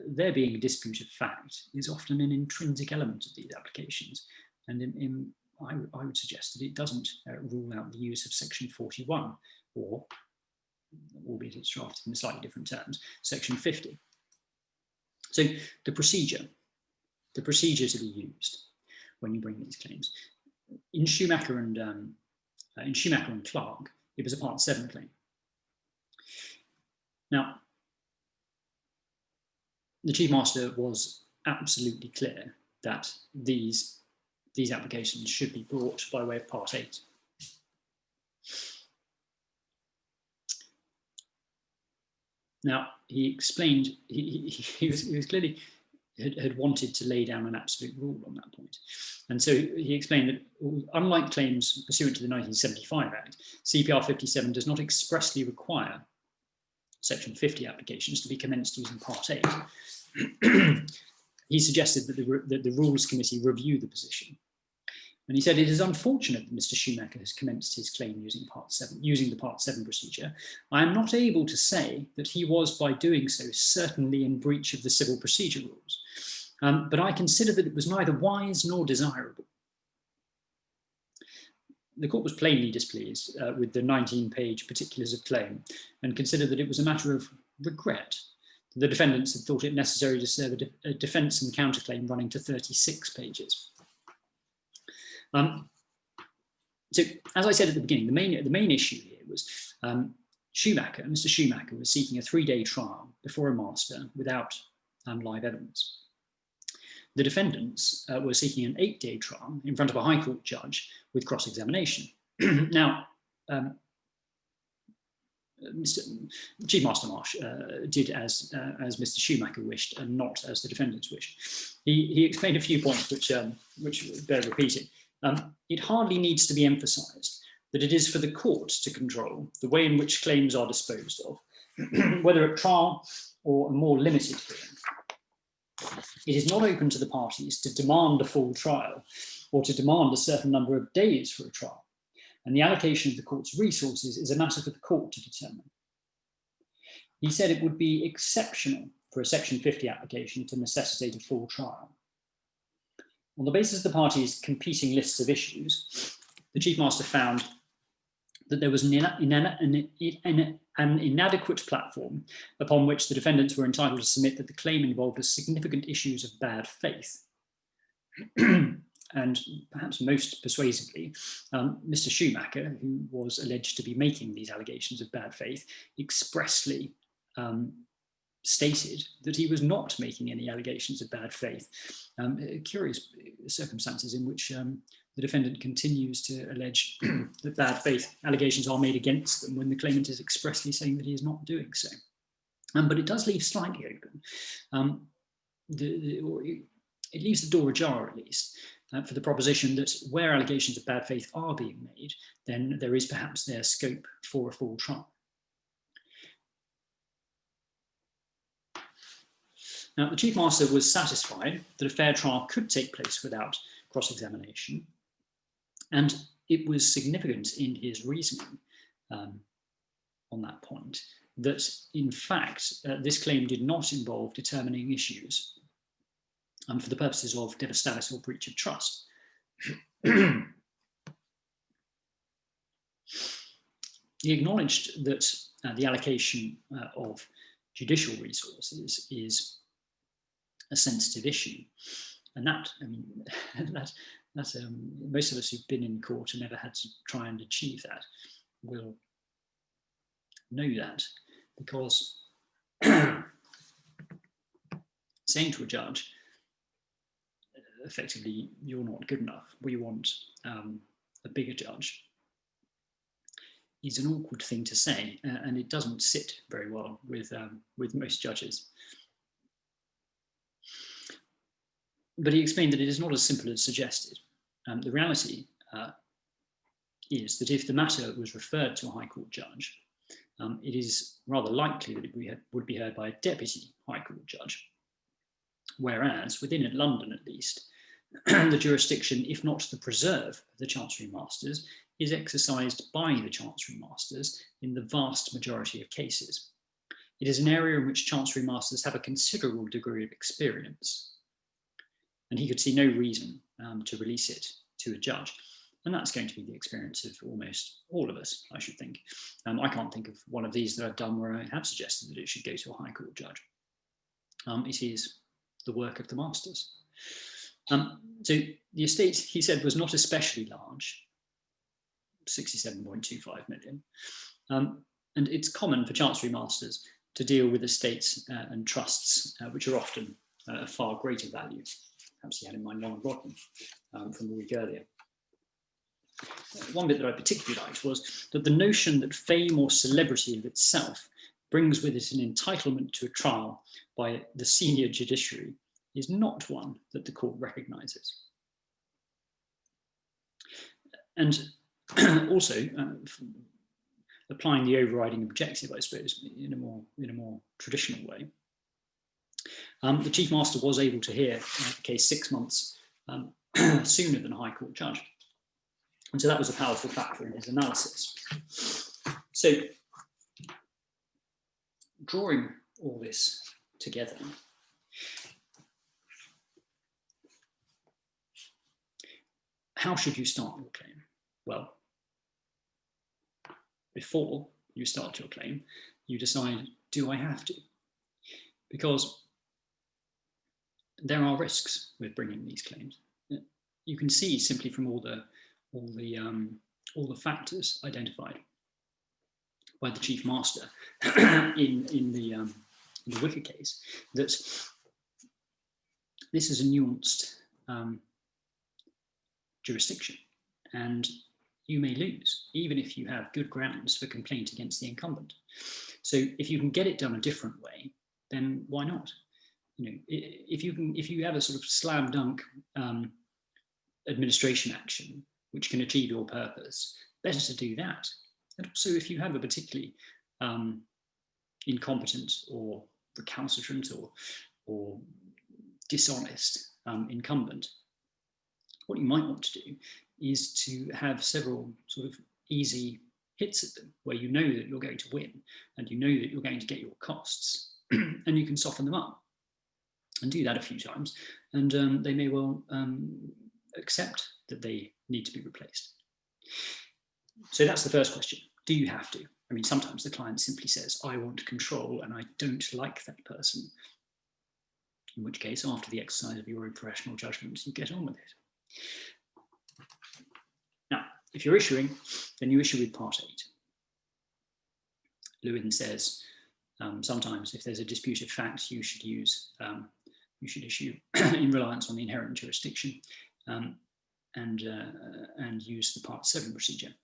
there being a dispute of fact is often an intrinsic element of these applications. And I would suggest that it doesn't rule out the use of section 41, or, albeit it's drafted in slightly different terms, section 50. So the procedure to be used when you bring these claims. In Schumacher and Clark, it was a Part 7 claim. Now, the Chief Master was absolutely clear that these applications should be brought by way of Part 8. Now, he explained, he was clearly had wanted to lay down an absolute rule on that point. And so he explained that unlike claims pursuant to the 1975 Act, CPR 57 does not expressly require Section 50 applications to be commenced using Part 8. He suggested that the Rules Committee review the position. And he said, it is unfortunate that Mr. Schumacher has commenced his claim using the Part 7 procedure. I am not able to say that he was, by doing so, certainly in breach of the civil procedure rules. But I consider that it was neither wise nor desirable. The court was plainly displeased with the 19-page particulars of claim and considered that it was a matter of regret. The defendants had thought it necessary to serve a defence and counterclaim running to 36 pages. So, as I said at the beginning, the main issue here was Mr. Schumacher was seeking a 3-day trial before a master without live evidence. The defendants were seeking an 8-day trial in front of a High Court judge with cross-examination. Now, Chief Master Marsh did as Mr. Schumacher wished and not as the defendants wished. He explained a few points which bear repeating. It hardly needs to be emphasised that it is for the court to control the way in which claims are disposed of, whether at trial or a more limited hearing. It is not open to the parties to demand a full trial or to demand a certain number of days for a trial, and the allocation of the court's resources is a matter for the court to determine. He said it would be exceptional for a Section 50 application to necessitate a full trial. On the basis of the parties' competing lists of issues, the Chief Master found that there was an inadequate platform upon which the defendants were entitled to submit that the claim involved significant issues of bad faith. And perhaps most persuasively, Mr. Schumacher, who was alleged to be making these allegations of bad faith, expressly stated that he was not making any allegations of bad faith. Curious circumstances in which the defendant continues to allege that bad faith allegations are made against them when the claimant is expressly saying that he is not doing so. But it does leave slightly open. It leaves the door ajar, at least, for the proposition that where allegations of bad faith are being made, then there is perhaps their scope for a full trial. Now, the Chief Master was satisfied that a fair trial could take place without cross-examination, and it was significant in his reasoning on that point that, in fact, this claim did not involve determining issues for the purposes of debtor status or breach of trust. He acknowledged that the allocation of judicial resources is a sensitive issue, and that, I mean, most of us who've been in court and never had to try and achieve that will know that, because saying to a judge, effectively, you're not good enough, we want a bigger judge, is an awkward thing to say, and it doesn't sit very well with most judges. But he explained that it is not as simple as suggested. The reality is that if the matter was referred to a High Court judge, it is rather likely that it would be heard by a deputy High Court judge. Whereas, within London at least, the jurisdiction, if not the preserve of the Chancery Masters, is exercised by the Chancery Masters in the vast majority of cases. It is an area in which Chancery Masters have a considerable degree of experience, and he could see no reason to release it to a judge. And that's going to be the experience of almost all of us, I should think. I can't think of one of these that I've done where I have suggested that it should go to a High Court judge. It is the work of the masters. So the estate, he said, was not especially large, 67.25 million. And it's common for Chancery Masters to deal with estates and trusts, which are often of far greater value. Perhaps he had in mind Long and Rodman from a week earlier. One bit that I particularly liked was that the notion that fame or celebrity of itself brings with it an entitlement to a trial by the senior judiciary is not one that the court recognises. And also, applying the overriding objective, I suppose, in a more traditional way, the Chief Master was able to hear the case 6 months sooner than a High Court judge. And so that was a powerful factor in his analysis. So, drawing all this together, how should you start your claim? Well, before you start your claim, you decide, do I have to? Because there are risks with bringing these claims. You can see simply from all the factors identified by the Chief Master in the Wicker case that this is a nuanced jurisdiction, and you may lose even if you have good grounds for complaint against the incumbent. So if you can get it done a different way, then why not? You know, if you have a sort of slam dunk administration action which can achieve your purpose, better to do that. And also, if you have a particularly incompetent or recalcitrant or dishonest incumbent, what you might want to do is to have several sort of easy hits at them where you know that you're going to win and you know that you're going to get your costs and you can soften them up and do that a few times, and they may well accept that they need to be replaced. So that's the first question. Do you have to? I mean, sometimes the client simply says, I want control and I don't like that person. In which case, after the exercise of your own professional judgment, you get on with it. Now, if you're issuing, then you issue with Part 8. Lewin says sometimes if there's a disputed fact, you should issue in reliance on the inherent jurisdiction and use the Part 7 procedure.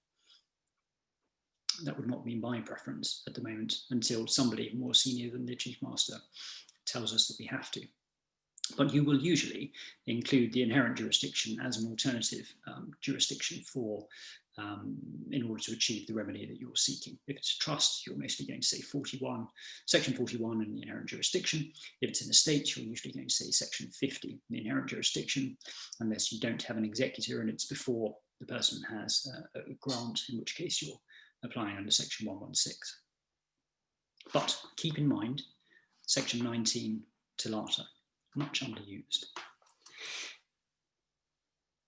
That would not be my preference at the moment until somebody more senior than the Chief Master tells us that we have to. But you will usually include the inherent jurisdiction as an alternative jurisdiction for in order to achieve the remedy that you're seeking. If it's a trust, you're mostly going to say Section 41 and the inherent jurisdiction. If it's an estate, you're usually going to say Section 50, the inherent jurisdiction, unless you don't have an executor and it's before the person has a grant, in which case you're applying under Section 116. But keep in mind, Section 19 Tilata, much underused.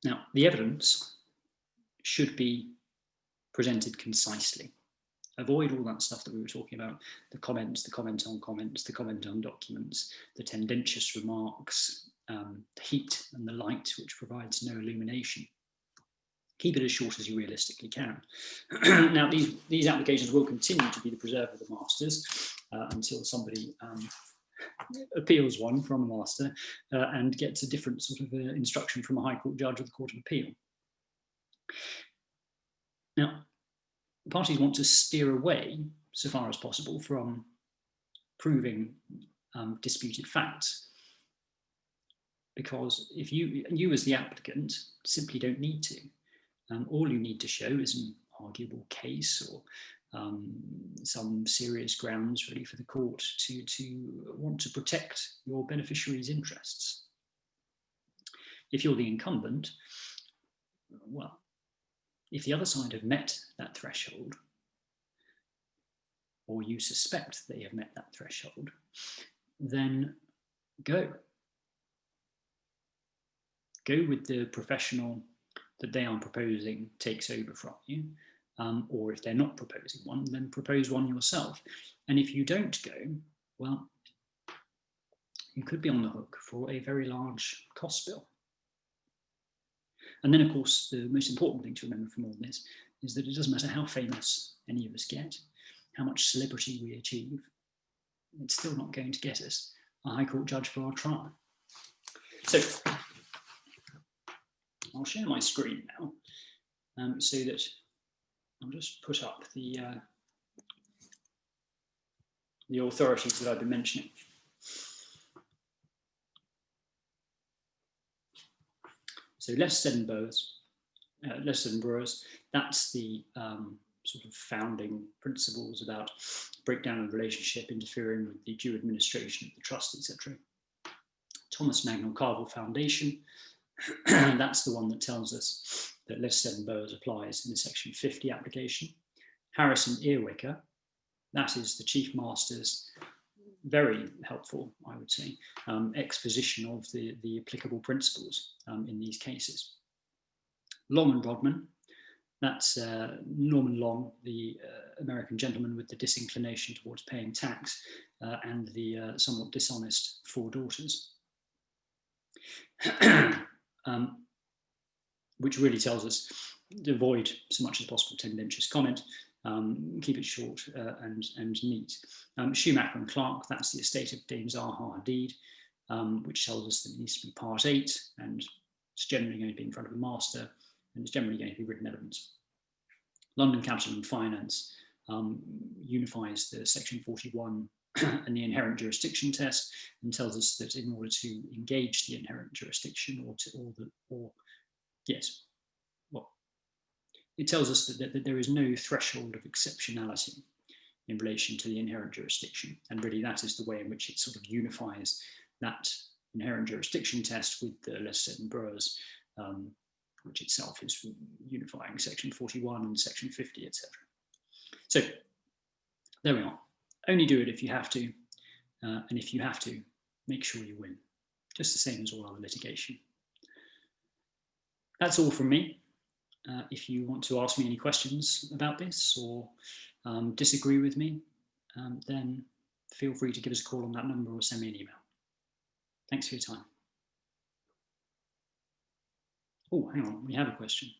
Now, the evidence should be presented concisely. Avoid all that stuff that we were talking about, the comments, the comment on comments, the comment on documents, the tendentious remarks, the heat and the light, which provides no illumination. Keep it as short as you realistically can. Now, these applications will continue to be the preserve of the masters until somebody appeals one from a master and gets a different sort of instruction from a High Court judge or the Court of Appeal. Now, parties want to steer away, so far as possible, from proving disputed facts, because if you as the applicant simply don't need to. All you need to show is an arguable case or some serious grounds really for the court to want to protect your beneficiary's interests. If you're the incumbent, well, if the other side have met that threshold, or you suspect they have met that threshold, then go. Go with the professional that they are proposing takes over from you, or if they're not proposing one, then propose one yourself. And if you don't go, well, you could be on the hook for a very large cost bill. And then, of course, the most important thing to remember from all this is that it doesn't matter how famous any of us get, how much celebrity we achieve, it's still not going to get us a High Court judge for our trial. So I'll share my screen now so that I'll just put up the the authorities that I've been mentioning. So legislative boroughs, that's the sort of founding principles about breakdown of relationship, interfering with the due administration of the trust, etc. Thomas Magnell Carville Foundation, that's the one that tells us that legislative boroughs applies in the Section 50 application. Harrison Earwicker, that is the Chief Master's very helpful, I would say, exposition of the applicable principles in these cases. Long and Rodman, that's Norman Long, the American gentleman with the disinclination towards paying tax and the somewhat dishonest 4 daughters, which really tells us to avoid so much as possible tendentious comment, keep it short and neat. Schumacher and Clark, that's the estate of Dame Zaha Hadid, which tells us that it needs to be Part 8, and it's generally going to be in front of a master, and it's generally going to be written evidence. London Capital and Finance unifies the Section 41 and the inherent jurisdiction test, and tells us that in order to engage the inherent jurisdiction, it tells us that there is no threshold of exceptionality in relation to the inherent jurisdiction, and really that is the way in which it sort of unifies that inherent jurisdiction test with the legislative boroughs, which itself is unifying Section 41 and Section 50, etc. So there we are. Only do it if you have to, and if you have to, make sure you win, just the same as all other litigation. That's all from me. If you want to ask me any questions about this or disagree with me, then feel free to give us a call on that number or send me an email. Thanks for your time. Oh, hang on, we have a question.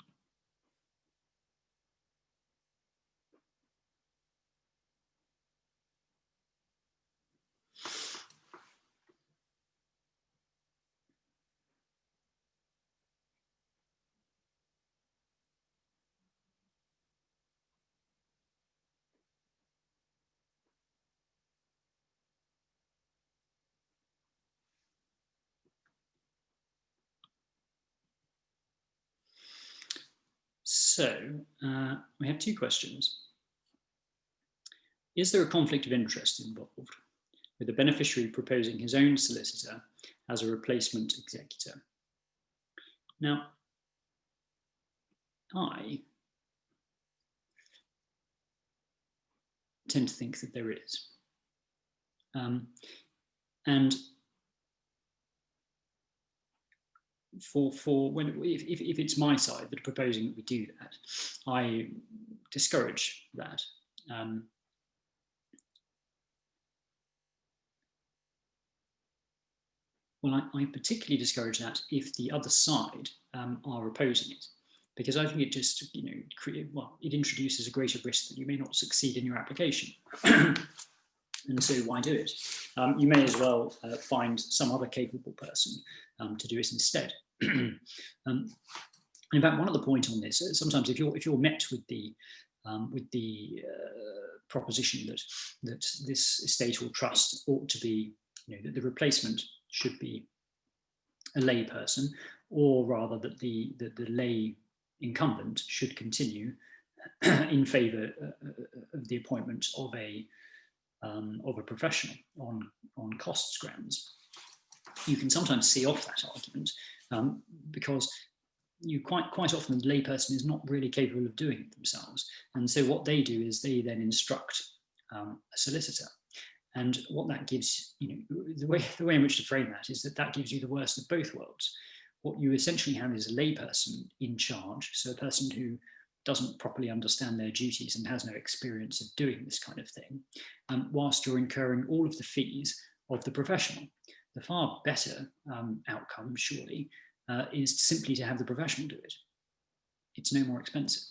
So we have 2 questions. Is there a conflict of interest involved with the beneficiary proposing his own solicitor as a replacement executor? Now, I tend to think that there is. And if it's my side that are proposing that we do that, I discourage that. Well, I particularly discourage that if the other side are opposing it, because I think it just, it introduces a greater risk that you may not succeed in your application. And so why do it? You may as well find some other capable person to do it instead. In fact, one other point on this, sometimes if you're met with the proposition that this estate or trust ought to be, that the replacement should be a lay person, or rather that the lay incumbent should continue in favour of the appointment of a professional on costs grounds. You can sometimes see off that argument because you quite often the layperson is not really capable of doing it themselves, and so what they do is they then instruct a solicitor, and what that gives, the way in which to frame that is that gives you the worst of both worlds. What you essentially have is a layperson in charge, so a person who doesn't properly understand their duties and has no experience of doing this kind of thing, whilst you're incurring all of the fees of the professional. The far better outcome, surely, is simply to have the professional do it. It's no more expensive.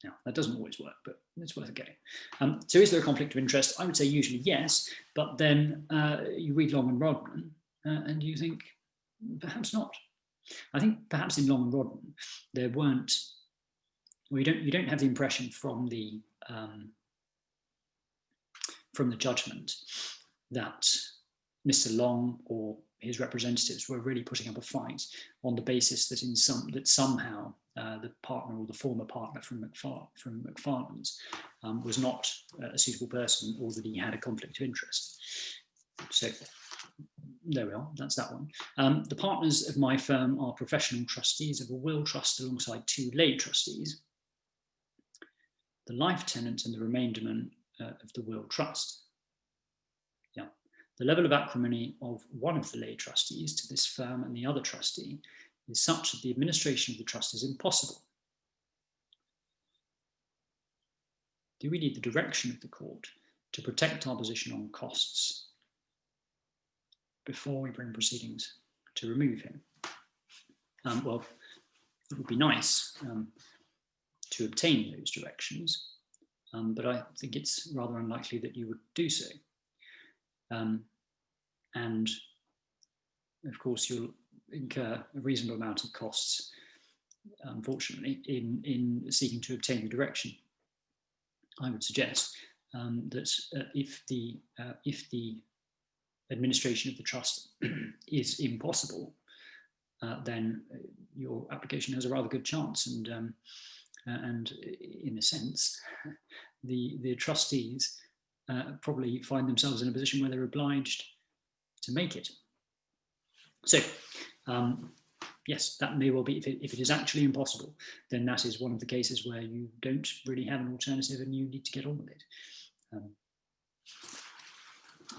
Now, that doesn't always work, but it's worth a go. So is there a conflict of interest? I would say usually yes, but then you read Long and Rodman and you think, perhaps not. I think perhaps in Long and Rodman, there weren't, well, you don't have the impression from the from the judgment that Mr. Long or his representatives were really putting up a fight on the basis that somehow the partner or the former partner from McFarland's was not a suitable person, or that he had a conflict of interest. So there we are, that's that one. The partners of my firm are professional trustees of a will trust alongside 2 lay trustees, the life tenant and the remainderman of the will trust. Yeah. The level of acrimony of one of the lay trustees to this firm and the other trustee is such that the administration of the trust is impossible. Do we need the direction of the court to protect our position on costs before we bring proceedings to remove him? Well, it would be nice to obtain those directions, but I think it's rather unlikely that you would do so. And of course, you'll incur a reasonable amount of costs, unfortunately, in seeking to obtain the direction. I would suggest that if the administration of the trust is impossible, then your application has a rather good chance, and in a sense, the trustees probably find themselves in a position where they're obliged to make it. So, yes, that may well be, if it is actually impossible, then that is one of the cases where you don't really have an alternative and you need to get on with it.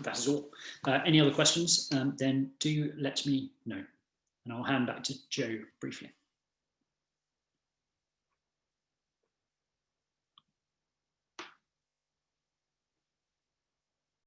That is all. Any other questions, then do let me know, and I'll hand back to Joe briefly.